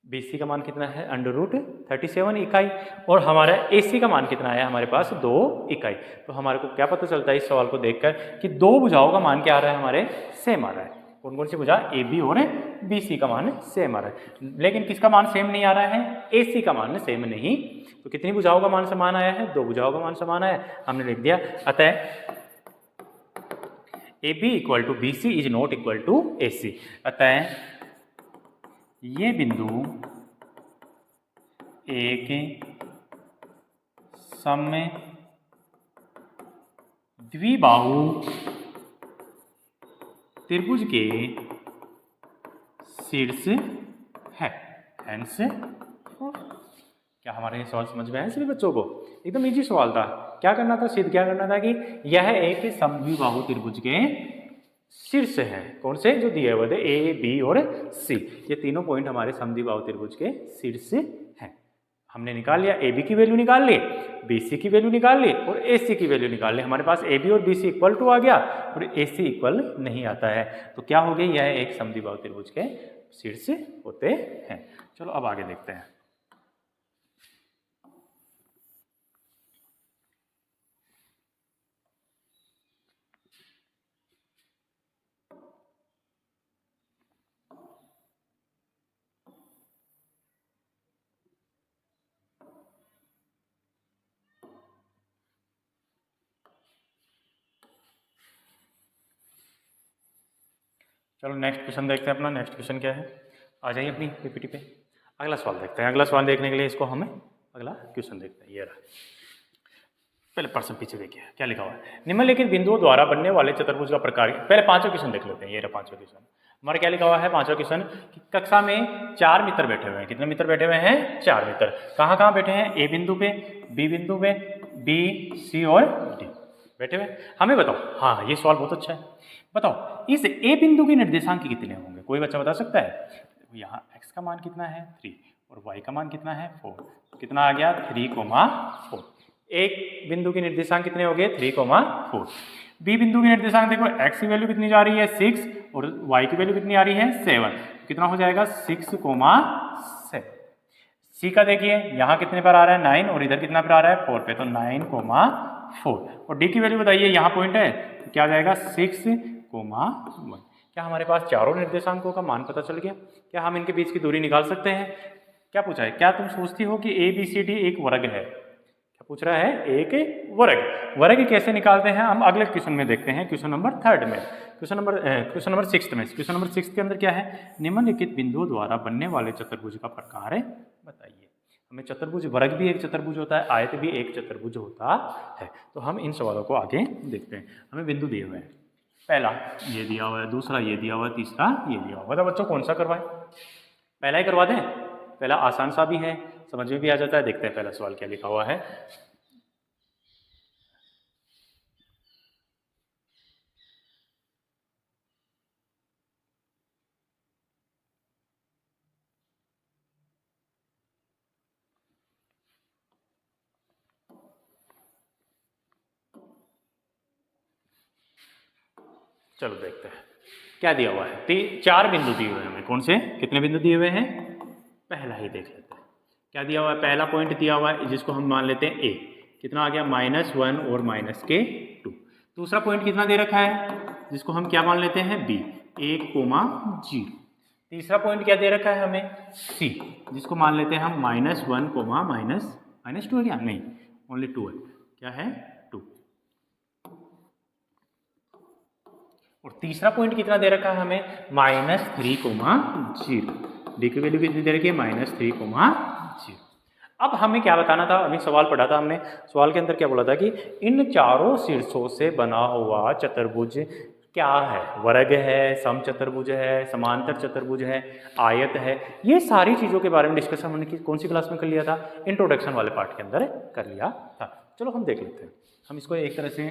BC का मान कितना है √37 इकाई, और हमारा AC का मान कितना है हमारे पास 2 इकाई। तो हमारे को क्या पता चलता है इस सवाल को देखकर कि दो भुजाओं का मान क्या आ रहा है हमारे सेम आ रहा है। कौन कौन सी भुजा, AB और BC का मान सेम आ रहा है, लेकिन किसका मान सेम नहीं आ रहा है, AC का मान सेम नहीं। तो कितनी भुजाओं का मान समान आया है, 2 भुजाओं का मान समान आया, हमने लिख दिया। अतः AB equal to BC is not equal to AC। अतः ये बिंदु एक सम में द्विबाहु त्रिभुज के शीर्ष है। हेंस क्या हमारे ये सवाल समझ में आया सभी बच्चों को? एकदम इजी सवाल था। क्या करना था? सिद्ध क्या करना था कि यह एक समद्विबाहु त्रिभुज के शीर्ष है। कौन से? जो दिए हुए थे ए, बी और सी, ये तीनों पॉइंट हमारे समद्विबाहु त्रिभुज के शीर्ष हैं। हमने निकाल लिया, ए बी की वैल्यू निकाल ली, बी सी की वैल्यू निकाल ली और ए सी की वैल्यू निकाल ली। हमारे पास ए बी और बी सी इक्वल टू आ गया और ए सी इक्वल नहीं आता है, तो क्या हो गया? यह एक समद्विबाहु त्रिभुज के शीर्ष होते हैं। चलो अब आगे देखते हैं। चलो नेक्स्ट क्वेश्चन देखते हैं। अपना नेक्स्ट क्वेश्चन क्या है? आ जाइए अपनी पीपीटी पे। अगला सवाल देखते हैं। अगला सवाल देखने के लिए इसको हमें अगला क्वेश्चन देखते हैं। ये रहा, पहले प्रश्न पीछे देखिए क्या लिखा हुआ है। निम्नलिखित बिंदुओं द्वारा बनने वाले चतुर्भुज का प्रकार। पहले पांचवा क्वेश्चन देख लेते हैं। ये रहा पांचवा क्वेश्चन। हमारा क्या लिखा हुआ है? पांचवा क्वेश्चन कि कक्षा में 4 मित्र बैठे हुए हैं। कितने मित्र बैठे हुए हैं? 4 मित्र। कहाँ कहाँ बैठे हैं? ए बिंदु पे, बी बिंदु पे, बी, सी और डी बैठे हुए। हमें बताओ, हाँ ये सवाल बहुत अच्छा है। बताओ इस ए बिंदु के निर्देशांक कितने होंगे? कोई बच्चा बता सकता है? यहाँ x का मान कितना है? 3 और y का मान कितना है? 4। कितना आ गया? 3,4। एक बिंदु के निर्देशांक कितने हो गए? 3,4। बी बिंदु के निर्देशांक देखो, x की वैल्यू कितनी जा रही है? 6 और y की वैल्यू कितनी आ रही है? 7। कितना हो जाएगा? 6,7। सी का देखिए यहाँ कितने पर आ रहा है? 9 और इधर कितना पर आ रहा है? 4 पे, तो 9,4। और डी की वैल्यू बताइए, यहाँ पॉइंट है तो क्या आ जाएगा? 6,1। क्या हमारे पास चारों निर्देशांकों का मान पता चल गया? क्या हम इनके बीच की दूरी निकाल सकते हैं? क्या पूछा है? क्या तुम सोचती हो कि ए बी सी डी एक वर्ग है? क्या पूछ रहा है? एक वर्ग। वर्ग कैसे निकालते हैं हम अगले क्वेश्चन में देखते हैं। क्वेश्चन नंबर 3 में, क्वेश्चन नंबर 6 में। क्वेश्चन नंबर 6 के अंदर क्या है? निम्नलिखित बिंदुओं द्वारा बनने वाले चतुर्भुज का प्रकार बताइए। हमें चतुर्भुज, वर्ग भी एक चतुर्भुज होता है, आयत भी एक चतुर्भुज होता है। तो हम इन सवालों को आगे देखते हैं। हमें बिंदु दिए हुए हैं, पहला ये दिया हुआ है, दूसरा ये दिया हुआ है, तीसरा ये दिया हुआ है। बताओ बच्चों कौन सा करवाएं? पहला ही करवा दें? पहला आसान सा भी है, समझ में भी आ जाता है। देखते हैं पहला सवाल क्या लिखा हुआ है। चलो देखते हैं क्या दिया हुआ है। 4 बिंदु दिए हुए हैं हमें। कौन से? कितने बिंदु दिए हुए हैं? पहला ही देख लेते हैं क्या दिया हुआ है। पहला पॉइंट दिया हुआ है जिसको हम मान लेते हैं ए। कितना आ गया? -1 और -2। दूसरा पॉइंट कितना दे रखा है जिसको हम क्या मान लेते हैं? बी, 1,0। तीसरा पॉइंट क्या दे रखा है हमें? सी, जिसको मान लेते हैं हम -1, -2 है क्या? नहीं, ओनली 2 है। क्या है? 2। और तीसरा पॉइंट कितना दे रखा है हमें? -3,0। डी की वैल्यू कितनी दे रखी है? -3,0। अब हमें क्या बताना था? अभी सवाल पढ़ा था हमने। सवाल के अंदर क्या बोला था कि इन चारों शीर्षों से बना हुआ चतुर्भुज क्या है? वर्ग है, समचतुर्भुज है, समांतर चतुर्भुज है, आयत है। ये सारी चीज़ों के बारे में डिस्कशन हमने कौन सी क्लास में कर लिया था? इंट्रोडक्शन वाले पार्ट के अंदर कर लिया था। चलो हम देख लेते हैं। हम इसको एक तरह से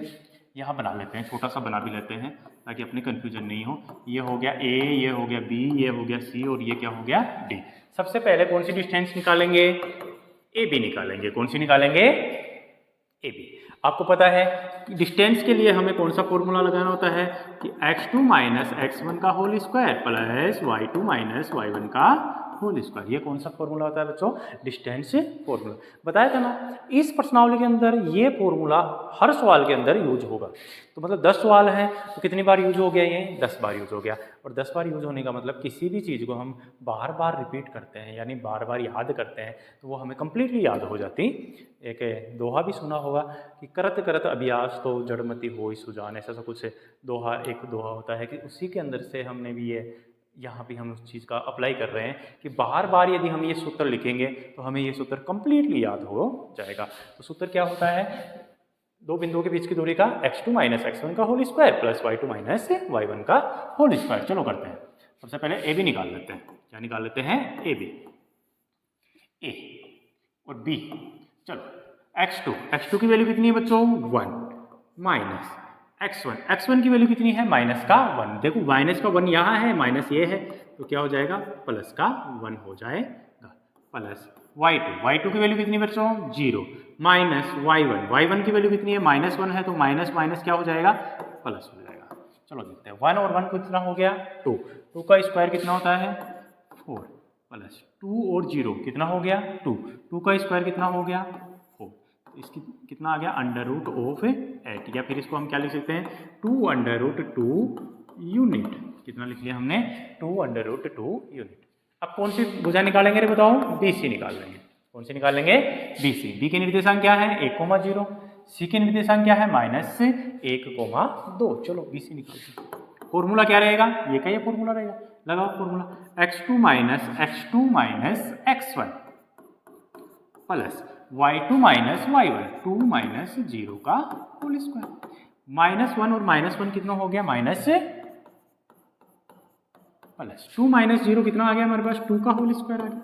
यहाँ बना लेते हैं, छोटा सा बना भी लेते हैं ताकि अपने कन्फ्यूजन नहीं हो। ये हो गया ए, ये हो गया बी, ये हो गया सी और ये क्या हो गया? डी। सबसे पहले कौन सी डिस्टेंस निकालेंगे? ए बी निकालेंगे। कौन सी निकालेंगे? A B. आपको पता है कि डिस्टेंस के लिए हमें कौन सा फॉर्मूला लगाना होता है कि x2 - x1 का whole square plus y2 - y1 का होल स्क्वायर। ये कौन सा फॉर्मूला होता है बच्चों? Distance formula. बताया था ना, इस प्रश्नावली के अंदर ये फॉर्मूला हर सवाल के अंदर यूज होगा। तो मतलब 10 सवाल हैं तो कितनी बार यूज हो गया? ये 10 बार यूज हो गया। और 10 बार यूज होने का मतलब किसी भी चीज़ को हम बार बार रिपीट करते हैं, यानी बार बार याद करते हैं, तो वो हमें कंप्लीटली याद हो जाती। एक दोहा भी सुना होगा कि करत करत अभ्यास तो जड़मति होई सुजान, ऐसा कुछ दोहा, एक दोहा होता है कि उसी के अंदर से हमने भी ये यहाँ भी हम उस चीज़ का अप्लाई कर रहे हैं कि बार बार यदि हम ये सूत्र लिखेंगे तो हमें ये सूत्र कंप्लीटली याद हो जाएगा। तो सूत्र क्या होता है, दो बिंदुओं के बीच की दूरी का x2 माइनस x1 का whole square plus y2 minus y1 का होल स्क्वायर। चलो करते हैं, सबसे पहले ए बी निकाल लेते हैं। क्या निकाल लेते हैं, ए बी, ए और बी। चलो x2 की वैल्यू कितनी है बच्चों, 1 माइनस x1 की वैल्यू कितनी है, माइनस का 1। देखो माइनस का 1 यहाँ है, माइनस ये है, तो क्या हो जाएगा, प्लस का 1 हो जाएगा, प्लस y2 की वैल्यू कितनी है बच्चों, 0 माइनस y1 की वैल्यू कितनी है, माइनस 1 है, तो माइनस माइनस क्या हो जाएगा, प्लस हो जाएगा। चलो देखते हैं, 1 और 1 कितना हो गया, 2 का स्क्वायर कितना होता है, 4 प्लस 2 और 0 कितना हो गया, 2 का स्क्वायर कितना हो गया, 4। इसकी कितना आ गया, अंडर रूट ऑफ 8, या फिर इसको हम क्या लिख सकते हैं, 2 अंडर रूट 2 यूनिट। कितना लिख लिया हमने, 2 अंडर रूट 2 यूनिट। अब कौन सी भुजा निकालेंगे रे बताओ, BC निकाल लेंगे। कौन सी निकाल लेंगे, BC। बी के निर्देशांक क्या है, 1,0। सी के निर्देशांक क्या है, -1,2। चलो BC निकालते हैं। फॉर्मूला क्या रहेगा, ये का ये फॉर्मूला रहेगा, लगाओ formula, x2 minus x1 plus y2 minus y1, 2 minus 0 का होल स्क्वायर। -1 और -1 कितना हो गया, माइनस प्लस 2 माइनस 0 कितना आ गया हमारे पास, 2 का होल स्क्वायर आ गया।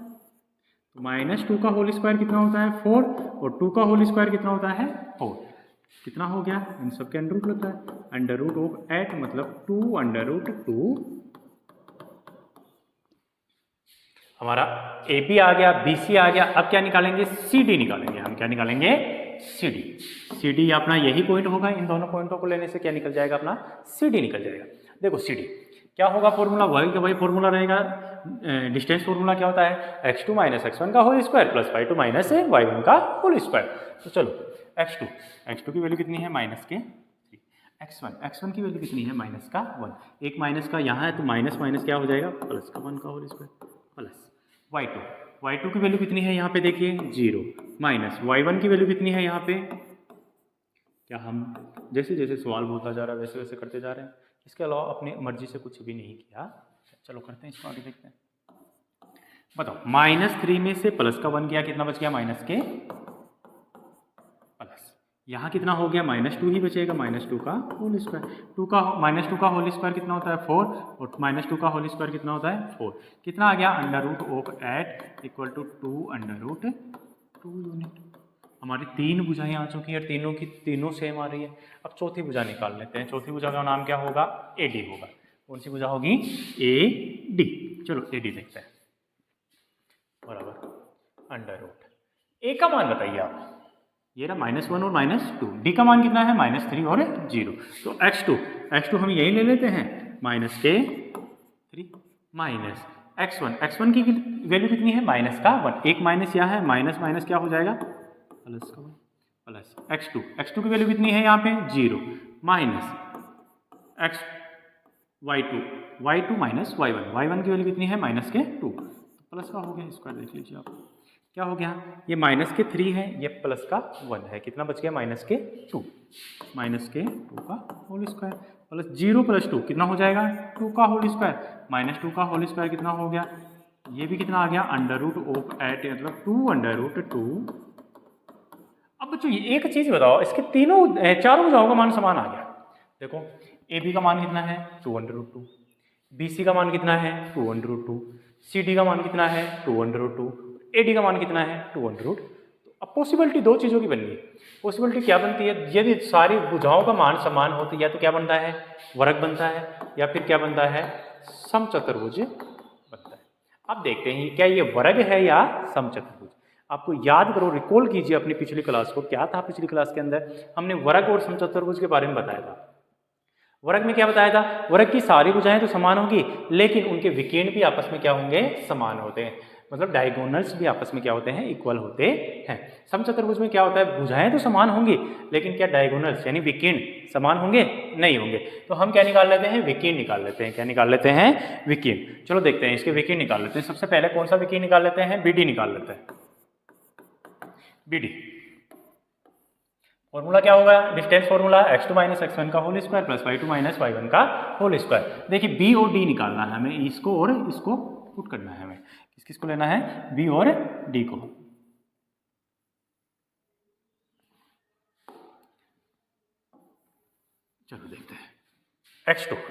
तो -2 का होल स्क्वायर कितना होता है, 4, और 2 का होल स्क्वायर कितना होता है, 4। कितना हो गया, इन सब के अंडर रूट लगता है, अंडर रूट ऑफ 8 मतलब 2 अंडर रूट 2। हमारा AB आ गया, BC आ गया। अब क्या निकालेंगे, CD निकालेंगे। हम क्या निकालेंगे, CD अपना यही पॉइंट होगा, इन दोनों पॉइंटों को लेने से क्या निकल जाएगा, अपना CD निकल जाएगा। देखो CD क्या होगा, फॉर्मूला वही फॉर्मूला रहेगा, डिस्टेंस फॉर्मूला क्या होता है, x2 माइनस x1 का whole square plus y2 minus y1 का होल स्क्वायर। तो चलो x2 की वैल्यू कितनी है, -3, x1 की वैल्यू कितनी है, -1। एक माइनस का यहाँ है तो माइनस माइनस क्या हो जाएगा, प्लस का 1 का होल स्क्वायर प्लस y2 की वैल्यू कितनी है यहाँ पे देखिए, 0 माइनस y1 की वैल्यू कितनी है यहाँ पे। क्या हम जैसे जैसे सवाल होता जा रहा है वैसे वैसे करते जा रहे हैं, इसके अलावा अपनी मर्जी से कुछ भी नहीं किया। चलो करते हैं, इसको आगे देखते हैं। बताओ, -3 में से प्लस का 1 गया, कितना बच गया, माइनस के प्लस। यहाँ कितना हो गया, -2 ही बचेगा, -2 का होल स्क्वायर। -2 का होल स्क्वायर कितना होता है, 4, और -2 का होल स्क्वायर कितना होता है, 4। कितना आ गया, under root of 8 equal to 2 under root 2 unit. हमारी 3 भुजाएं आ चुकी हैं, तीनों की तीनों सेम आ रही है। अब चौथी भुजा निकाल लेते हैं। चौथी भुजा का नाम क्या होगा, AD होगा। कौन सी भुजा होगी, AD। चलो AD देखते हैं, बराबर अंडर रूट। A का मान बताइए आप, ये रहा -1 और -2। D का मान कितना है, -3 और 0। तो x2 हम यही ले लेते हैं, -3 माइनस x1 की वैल्यू कितनी है, -1। एक माइनस यहाँ है, माइनस माइनस क्या हो जाएगा, प्लस का 1 प्लस x2 की वैल्यू कितनी है यहाँ पे, 0 माइनस y2 माइनस y1 की वैल्यू कितनी है, -2। तो प्लस का हो गया, स्क्वायर देख लीजिए आप, क्या हो गया, ये -3 है, ये प्लस का 1 है, कितना बच गया, -2 का होल स्क्वायर प्लस 0 प्लस 2 कितना हो जाएगा, 2 का होल स्क्वायर, -2 का होल स्क्वायर कितना हो गया, ये भी कितना आ गया, अंडर रूट ऑफ 8 मतलब 2 अंडर रूट 2। अब बच्चों एक चीज बताओ, इसके चारों भुजाओं का मान समान आ गया। देखो AB का मान कितना है, 2 अंडर रूट 2, BC का मान कितना है, 2 अंडर रूट 2, CD का मान कितना है, 2 अंडर रूट 2, AD का मान कितना है, 2 अंडर रूट। अब पॉसिबिलिटी दो चीज़ों की बननी है। पॉसिबिलिटी क्या बनती है, यदि सारी भुजाओं का मान समान हो तो या तो क्या बनता है, वर्ग बनता है, या फिर क्या बनता है, समचतुर्भुज बनता है। अब देखते हैं क्या ये वर्ग है या समचतुर्भुज। आपको याद करो, रिकॉल कीजिए अपनी पिछली क्लास को, क्या था पिछली क्लास के अंदर हमने वर्ग और समचतुर्भुज के बारे में बताया था। वर्ग में क्या बताया था, वर्ग की सारी भुजाएं तो समान होगी लेकिन उनके विकर्ण भी आपस में क्या होंगे, समान होते हैं, मतलब डायगोनल्स भी आपस में क्या होते हैं, इक्वल होते हैं। समचतुर्भुज में क्या होता है, भुजाएं तो समान होंगी लेकिन क्या डायगोनल्स यानी विकर्ण समान होंगे, नहीं होंगे। तो हम क्या निकाल लेते हैं, विकर्ण निकाल लेते हैं। क्या निकाल लेते हैं, विकर्ण। चलो देखते हैं, इसके विकर्ण निकाल लेते हैं। सबसे पहले कौन सा विकर्ण निकाल लेते हैं, BD निकाल लेते हैं। BD फॉर्मूला क्या होगा, distance formula x2 minus x1 का whole square plus y2 minus y1 का होल स्क्वायर। देखिए b और d निकालना है हमें, इसको और इसको पुट करना है हमें। किस किस को लेना है, b और d को। चलो देखते हैं।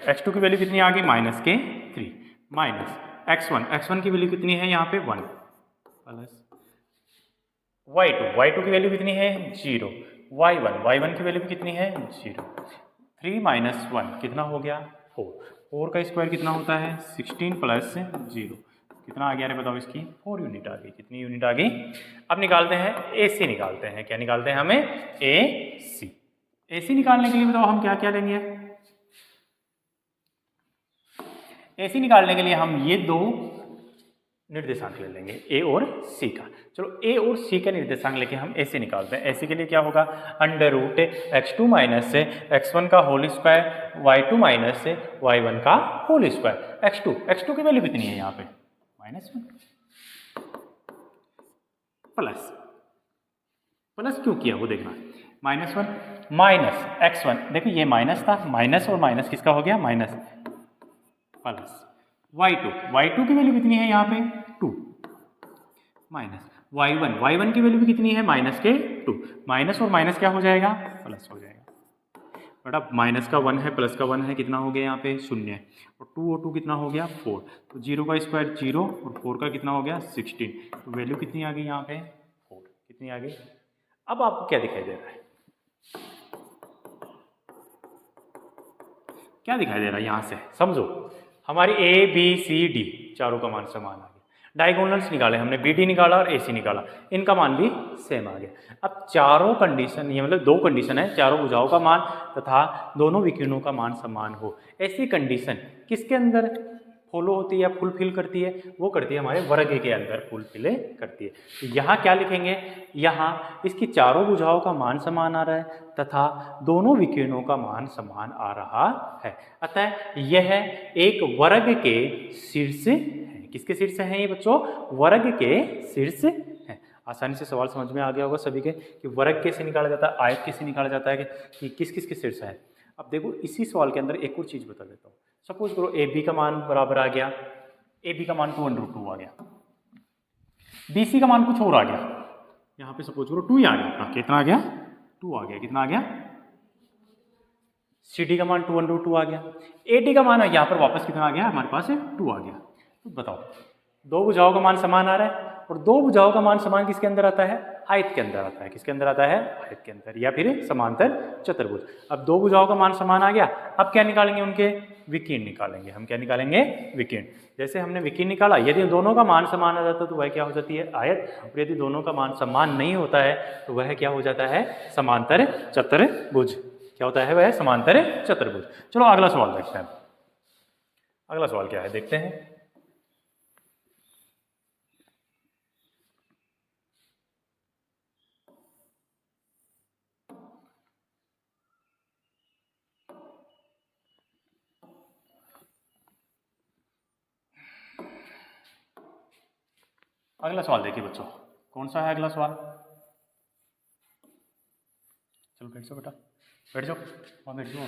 x2 की वैल्यू कितनी आ गई, माइनस के 3 माइनस x1 की वैल्यू कितनी है यहाँ पे 1 प्लस y2 की वैल्यू कितनी है 0, y1 की वैल्यू भी कितनी है 0। 3 माइनस 1 कितना हो गया 4 का स्क्वायर कितना होता है 16 प्लस 0 कितना आ गया, अरे बताओ, इसकी 4 यूनिट आ गई। कितनी यूनिट आ गई। अब निकालते हैं AC निकालते हैं। क्या निकालते हैं हमें, AC निकालने के लिए बताओ हम क्या क्या लेंगे। AC निकालने के लिए हम ये दो निर्देशांक ले लेंगे A और C का। चलो A और C का निर्देशांक लेके हम AC निकालते हैं। AC के लिए क्या होगा, under root x2 minus x1 का whole square y2 minus y1 का होल स्क्वायर। x2 की वैल्यू कितनी है यहाँ पे -1 प्लस क्यों किया वो देखना, -1 माइनस x1, देखो ये माइनस था, माइनस और माइनस किसका हो गया माइनस, प्लस y2 की वैल्यू कितनी है यहाँ पे 2 माइनस y1 की वैल्यू भी कितनी है माइनस के 2, माइनस और माइनस क्या हो जाएगा प्लस हो जाएगा। बटा माइनस का 1 है प्लस का 1 है, कितना हो गया यहाँ पे 0 और 2 और 2 कितना हो गया 4, तो 0 का स्क्वायर 0 और 4 का कितना हो गया 16, तो वैल्यू कितनी आ गई यहाँ पे 4, कितनी आ गई। अब आपको क्या दिखाई दे रहा है, क्या दिखाई दे रहा है यहाँ से समझो, हमारी A B C D चारों का मान समान आ गया। डायगोनल्स निकाले हमने, BD निकाला और AC निकाला, इनका मान भी सेम आ गया। अब चारों कंडीशन, ये मतलब दो कंडीशन है, चारों भुजाओं का मान तथा दोनों विकिरणों का मान समान हो, ऐसी कंडीशन किसके अंदर फॉलो होती है या फुलफिल करती है, वो करती है हमारे वर्ग के अंदर फुलफिल करती है। तो यहाँ क्या लिखेंगे, यहाँ इसकी चारों भुजाओं का मान समान आ रहा है तथा दोनों विकिरणों का मान समान आ रहा है, अतः यह एक वर्ग के शीर्ष है। किसके शीर्ष हैं ये बच्चों, वर्ग के शीर्ष है। आसानी से सवाल समझ में आ गया होगा सभी के कि वर्ग कैसे निकाला जाता है, आयत कैसे निकाला जाता है, कि किस किस के शीर्ष है। अब देखो इसी सवाल के अंदर एक और चीज बता देता हूँ। सपोज करो AB का मान बराबर आ गया, AB का मान 2√2 आ गया, BC का मान कुछ और आ गया, यहाँ पे सपोज करो 2 ही आ गया, कितना आ गया 2 आ गया, कितना आ गया, CD का मान 2√2 आ गया, AD का मान यहाँ पर वापस कितना आ गया हमारे पास 2 आ गया। तो बताओ दो भुजाओं का मान समान आ रहा है, और दो भुजाओं का मान समान किसके अंदर आता है, आयत के अंदर आता है। किसके अंदर आता है, आयत के अंदर, या फिर समांतर चतुर्भुज। अब दो भुजाओं का मान समान आ गया, अब क्या निकालेंगे, उनके विकीर्ण निकालेंगे हम। क्या निकालेंगे, विकीर्ण। जैसे हमने विकीर्ण निकाला, यदि दोनों का मान समान आ जाता है तो वह क्या हो जाती है, आयत, और यदि दोनों का मान समान नहीं होता है तो वह क्या हो जाता है, समांतर चतुर्भुज। क्या होता है वह, समांतर चतुर्भुज। चलो अगला सवाल देखते हैं। अगला सवाल क्या है देखते हैं। अगला सवाल देखिए बच्चों, कौन सा है अगला सवाल। चलो बैठ जाओ बेटा, बैठ जाओ, वहाँ बैठ जाओ।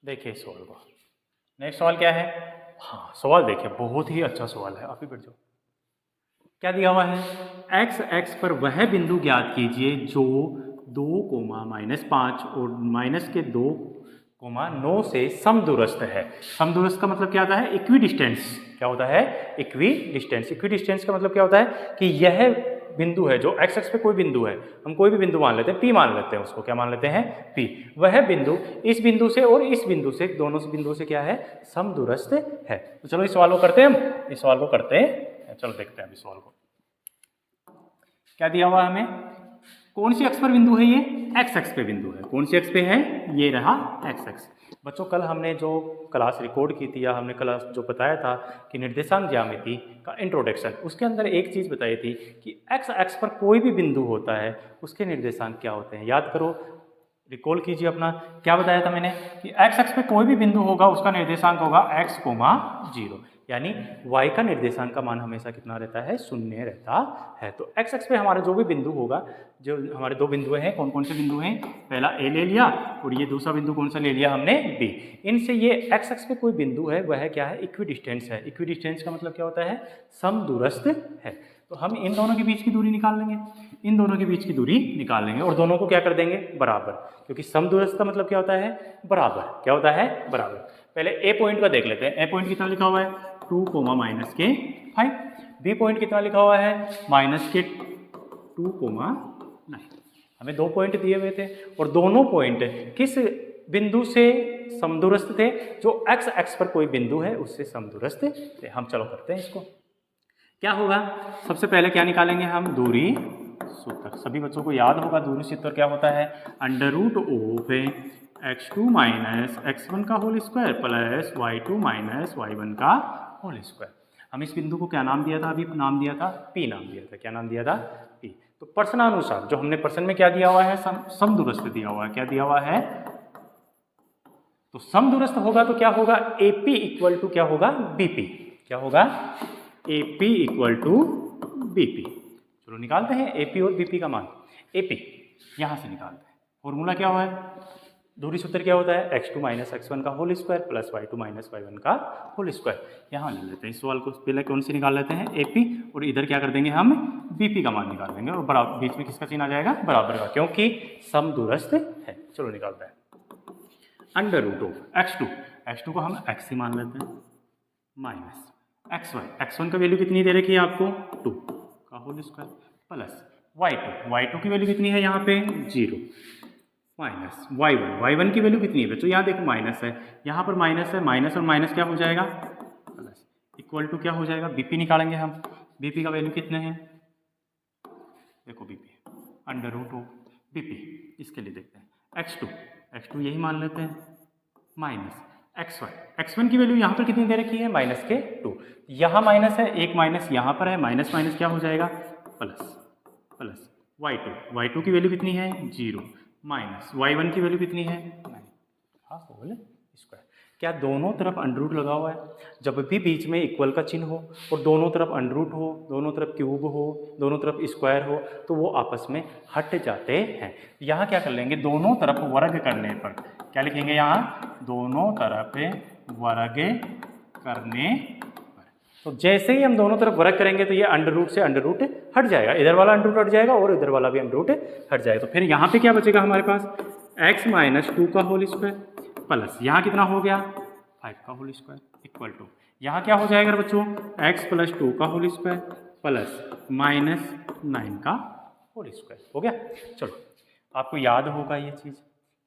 देखिए इस सवाल को, नेक्स्ट सवाल क्या है। हाँ सवाल देखिए, बहुत ही अच्छा सवाल है, आप ही बैठ जाओ। क्या दिया हुआ है, x पर वह बिंदु ज्ञात कीजिए जो 2, -5 और -2, 9 से समदूरस्थ है। समदूरस्थ का मतलब क्या होता है, इक्वी डिस्टेंस। क्या होता है, इक्वी डिस्टेंस। इक्वी डिस्टेंस का मतलब क्या होता है कि यह बिंदु है जो x एक्स पे कोई बिंदु है, हम कोई भी बिंदु मान लेते हैं, P मान लेते हैं उसको, क्या मान लेते हैं P। वह बिंदु इस बिंदु से और इस बिंदु से, दोनों से बिंदुओं से क्या है, समदूरस्थ है। तो चलो इस सवाल को करते हैं हम, इस सवाल को करते हैं। चलो देखते हैं इस सवाल को। क्या दिया हुआ हमें, कौन सी x पर बिंदु है ये, एक्स एक्स पे बिंदु है। कौन सी एक्स पे है? ये रहा एक्स एक्स। बच्चों कल हमने जो क्लास रिकॉर्ड की थी या हमने क्लास जो बताया था कि निर्देशांक ज्यामिति का इंट्रोडक्शन, उसके अंदर एक चीज़ बताई थी कि एक्स एक्स पर कोई भी बिंदु होता है उसके निर्देशांक क्या होते हैं। याद करो, रिकॉल कीजिए अपना। क्या बताया था मैंने कि एक्स एक्स पे कोई भी बिंदु होगा उसका निर्देशांक होगा x, 0, यानी y का निर्देशांक का मान हमेशा कितना रहता है? 0 रहता है। तो एक्स एक्स पे हमारा जो भी बिंदु होगा, जो हमारे दो बिंदु हैं, कौन कौन से बिंदु हैं? पहला a ले लिया और ये दूसरा बिंदु कौन सा ले लिया हमने? b। इनसे ये एक्स एक्स पे कोई बिंदु है वह क्या है? इक्विडिस्टेंस है। इक्विडिस्टेंस का मतलब क्या होता है? समदूरस्थ है। तो हम इन दोनों के बीच की दूरी निकाल लेंगे, इन दोनों के बीच की दूरी निकाल लेंगे और दोनों को क्या कर देंगे? बराबर, क्योंकि समदूरस्थ का मतलब क्या होता है? बराबर। क्या होता है? बराबर। पहले ए पॉइंट का देख लेते हैं। ए पॉइंट कितना लिखा हुआ है? 2, -5। बी पॉइंट कितना लिखा हुआ है? -2, 9। हमें दो पॉइंट दिए हुए थे और दोनों पॉइंट किस बिंदु से समदूरस्थ थे? जो एक्स एक्स पर कोई बिंदु है उससे समदूरस्थ थे। हम चलो करते हैं इसको। क्या होगा? सबसे पहले क्या निकालेंगे हम? दूरी सूत्र। सभी बच्चों को याद होगा दूरी सूत्र क्या होता है? √ऑफ x2 - x1 का whole square plus y2 - y1 का होल स्क्वायर। हम इस बिंदु को क्या नाम दिया था? अभी नाम दिया था P नाम दिया था। क्या नाम दिया था? P। तो प्रश्नानुसार जो हमने प्रश्न में क्या दिया हुआ है? समदूरस्थ दिया हुआ है। क्या दिया हुआ है? तो समदूरस्थ होगा तो क्या होगा? AP इक्वल टू क्या होगा? BP। क्या होगा? AP equal to BP। चलो निकालते हैं AP और BP का मान। AP यहाँ से निकालते हैं। फॉर्मूला क्या हुआ है? दूरी सूत्र क्या होता है? x2 - x1 का whole square plus y2 - y1 का होल स्क्वायर। यहाँ ले लेते हैं इस सवाल को। पहले कौन से निकाल लेते हैं? AP और इधर क्या कर देंगे हम? BP का मान निकाल देंगे और बराबर बीच में किसका चिन्ह आ जाएगा? बराबर का, क्योंकि समदूरस्थ है। चलो निकालते हैं। √x2, x2 को हम x ही मान लेते हैं, माइनस xy, x1 का वैल्यू कितनी दे रखी है आपको? 2 का होल स्क्वायर प्लस y2 की वैल्यू कितनी है यहाँ पे? 0, माइनस y1 की वैल्यू कितनी है बच्चों? यहाँ देखो माइनस है, यहाँ पर माइनस है, माइनस और माइनस क्या हो जाएगा? प्लस। इक्वल टू क्या हो जाएगा? BP निकालेंगे हम। BP का वैल्यू कितने हैं? देखो BP √BP, इसके लिए देखते हैं x2 यही मान लेते हैं, माइनस x1 की वैल्यू यहाँ पर कितनी दे रखी है? -2। यहाँ माइनस है, एक माइनस यहाँ पर है, माइनस माइनस क्या हो जाएगा? प्लस y2 की वैल्यू कितनी है? 0, माइनस y1 की वैल्यू कितनी है? 9 का होल स्क्वायर। क्या दोनों तरफ अंडर लगा हुआ है? जब भी बीच में इक्वल का चिन्ह हो और दोनों तरफ अंडर हो, दोनों तरफ क्यूब हो, दोनों तरफ स्क्वायर हो, तो वो आपस में हट जाते हैं। यहाँ क्या कर लेंगे? दोनों तरफ वर्ग करने पर क्या लिखेंगे? यहाँ दोनों तरफ वर्ग करने पर। तो जैसे ही हम दोनों तरफ वर्ग करेंगे तो ये अंडर से अंडर हट जाएगा, इधर वाला अंडर हट जाएगा और इधर वाला भी अंडर हट जाएगा। तो फिर यहाँ पे क्या बचेगा हमारे पास? x - 2 का होल स्क्वायर प्लस यहाँ कितना हो गया? 5 का होल स्क्वायर इक्वल टू यहाँ क्या हो जाएगा बच्चों? x + 2 का होल स्क्वायर प्लस -9 का होल स्क्वायर। हो गया। चलो आपको याद होगा ये चीज़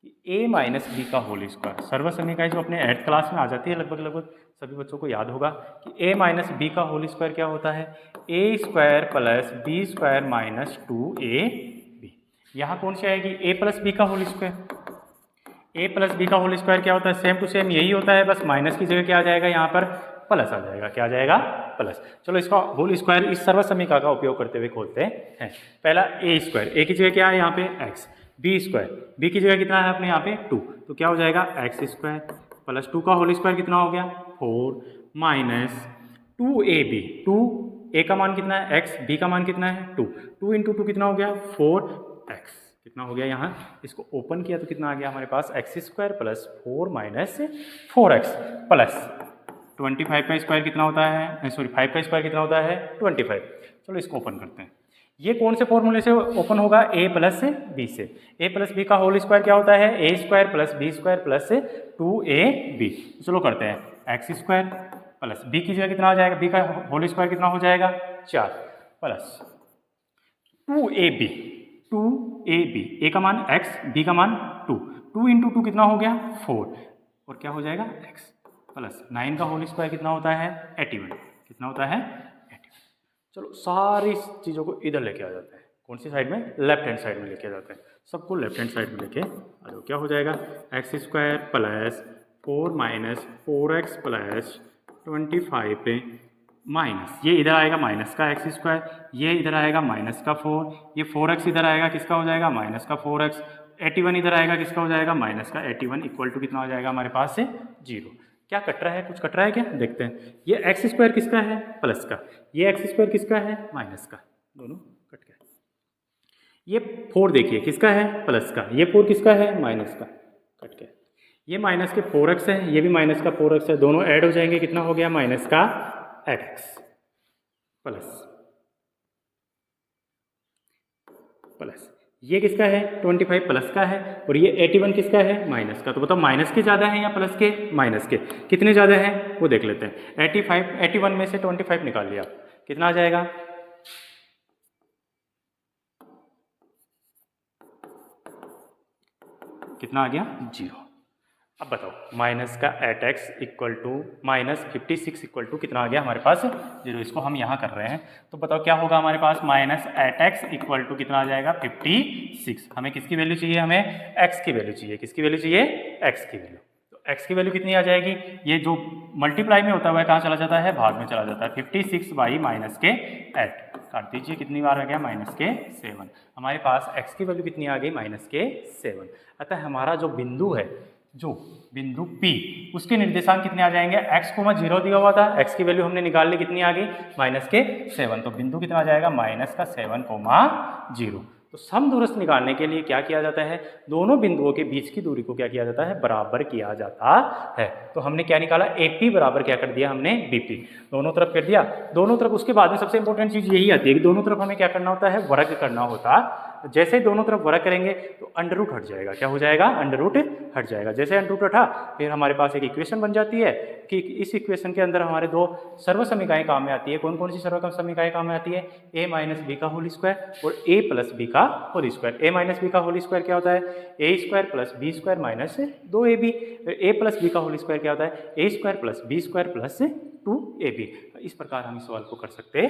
कि a - b का होल स्क्वायर सर्वसमीकाएं जो अपने 8th क्लास में आ जाती है, लगभग सभी बच्चों को याद होगा कि a - b का होल स्क्वायर क्या होता है? a² + b² - 2ab। यहाँ कौन सी आएगी? a + b का होल स्क्वायर। a + b का होल स्क्वायर क्या होता है? सेम टू सेम यही होता है, बस माइनस की जगह क्या आ जाएगा? यहाँ पर प्लस आ जाएगा। क्या आ जाएगा? प्लस। चलो इसका होल स्क्वायर इस सर्वसमीका का उपयोग करते हुए खोलते हैं। पहला a² की जगह क्या है यहाँ पे? x, b² b की जगह कितना है अपने यहाँ पे? 2, तो क्या हो जाएगा? x² प्लस 2 का होल स्क्वायर कितना हो गया? 4 माइनस 2ab। 2 a का मान कितना है? x, b का मान कितना है? 2, 2 × 2 कितना हो गया? 4x। कितना हो गया? यहाँ इसको ओपन किया तो कितना आ गया हमारे पास? x² + 4 - 4x प्लस 25 का स्क्वायर कितना होता है? सॉरी 5 का स्क्वायर कितना होता है? 25। चलो इसको ओपन करते हैं। ये कौन से फॉर्मूले से ओपन होगा? a + b से। a + b का होल स्क्वायर क्या होता है? a² + b² + 2ab। चलो करते हैं। x² प्लस b की जगह कितना हो जाएगा? b का होल स्क्वायर कितना हो जाएगा? 4 प्लस 2ab। 2ab, a का मान x, b का मान 2, 2 × 2 कितना हो गया? 4 और क्या हो जाएगा? x प्लस 9 का होल स्क्वायर कितना होता है? 81। कितना होता है? 81। चलो सारी चीज़ों को इधर लेके आ जाते हैं। कौन सी साइड में? लेफ्ट हैंड साइड में लेके आ जाते हैं। सबको लेफ्ट हैंड साइड में लेके आ जाओ। क्या हो जाएगा, x square plus 4 minus 4x plus 25 minus, ये इधर आएगा माइनस का एक्स स्क्वायर, ये इधर आएगा माइनस का 4, ये 4x इधर आएगा किसका हो जाएगा माइनस का 4x, 81 इधर आएगा किसका हो जाएगा माइनस का 81 इक्वल टू कितना हो जाएगा हमारे पास से 0। क्या कट रहा है, कुछ कट रहा है क्या, देखते हैं। ये एक्स स्क्वायर किसका है प्लस का, ये एक्स स्क्वायर किसका है माइनस का, दोनों कट गए। ये 4 देखिए किसका है प्लस का, ये 4 किसका है माइनस का, कट गए। ये माइनस के 4x है, ये भी माइनस का 4x है, दोनों ऐड हो जाएंगे, कितना हो गया माइनस का 8x प्लस प्लस, ये किसका है 25 प्लस का है, और ये 81 किसका है माइनस का। तो बताओ माइनस के ज़्यादा है या प्लस के, माइनस के। कितने ज़्यादा है वो देख लेते हैं। 81 में से 25 निकाल लिया, कितना आ जाएगा, कितना आ गया 0। अब बताओ माइनस का 8x equal to minus 56 equal to कितना आ गया हमारे पास 0। इसको हम यहाँ कर रहे हैं, तो बताओ क्या होगा हमारे पास, माइनस 8x इक्वल टू कितना आ जाएगा 56। हमें किसकी वैल्यू चाहिए, हमें x की वैल्यू चाहिए, किसकी वैल्यू चाहिए, x की वैल्यू। तो x की वैल्यू कितनी आ जाएगी, ये जो मल्टीप्लाई में होता हुआ कहाँ चला जाता है, भाग में चला जाता है। 56 बाई माइनस के 8 काट दीजिए, कितनी बार आ गया माइनस के 7। हमारे पास x की वैल्यू कितनी आ गई माइनस के 7। अतः हमारा जो बिंदु है, जो बिंदु P, उसके निर्देशांक कितने आ जाएंगे, x को 0 दिया हुआ था, x की वैल्यू हमने निकाल ली, कितनी आ गई माइनस के 7। तो बिंदु कितना आ जाएगा माइनस का 7,0। तो समदूरस्थ निकालने के लिए क्या किया जाता है, दोनों बिंदुओं के बीच की दूरी को क्या किया जाता है, बराबर किया जाता है। तो हमने क्या निकाला, AP बराबर क्या कर दिया हमने BP, दोनों तरफ कर दिया, दोनों तरफ। उसके बाद में सबसे इंपॉर्टेंट चीज़ यही आती है कि दोनों तरफ हमें क्या करना होता है, वर्ग करना होता। जैसे ही दोनों तरफ वर्ग करेंगे तो अंडर रूट हट जाएगा, क्या हो जाएगा, अंडर रूट हट जाएगा। जैसे अंडर रूट हटा, फिर हमारे पास एक इक्वेशन बन जाती है कि इस इक्वेशन के अंदर हमारे दो सर्वसमीकाएं काम में आती है। कौन कौन सी सर्वसमीकाएं काम में आती है, a माइनस बी का होल स्क्वायर और a प्लस बी का whole square. a minus B का होल स्क्वायर क्या होता है, a square plus B square minus 2ab। a plus B का होल स्क्वायर क्या होता है, a square plus B square plus 2ab। इस प्रकार हम इस सवाल को कर सकते हैं।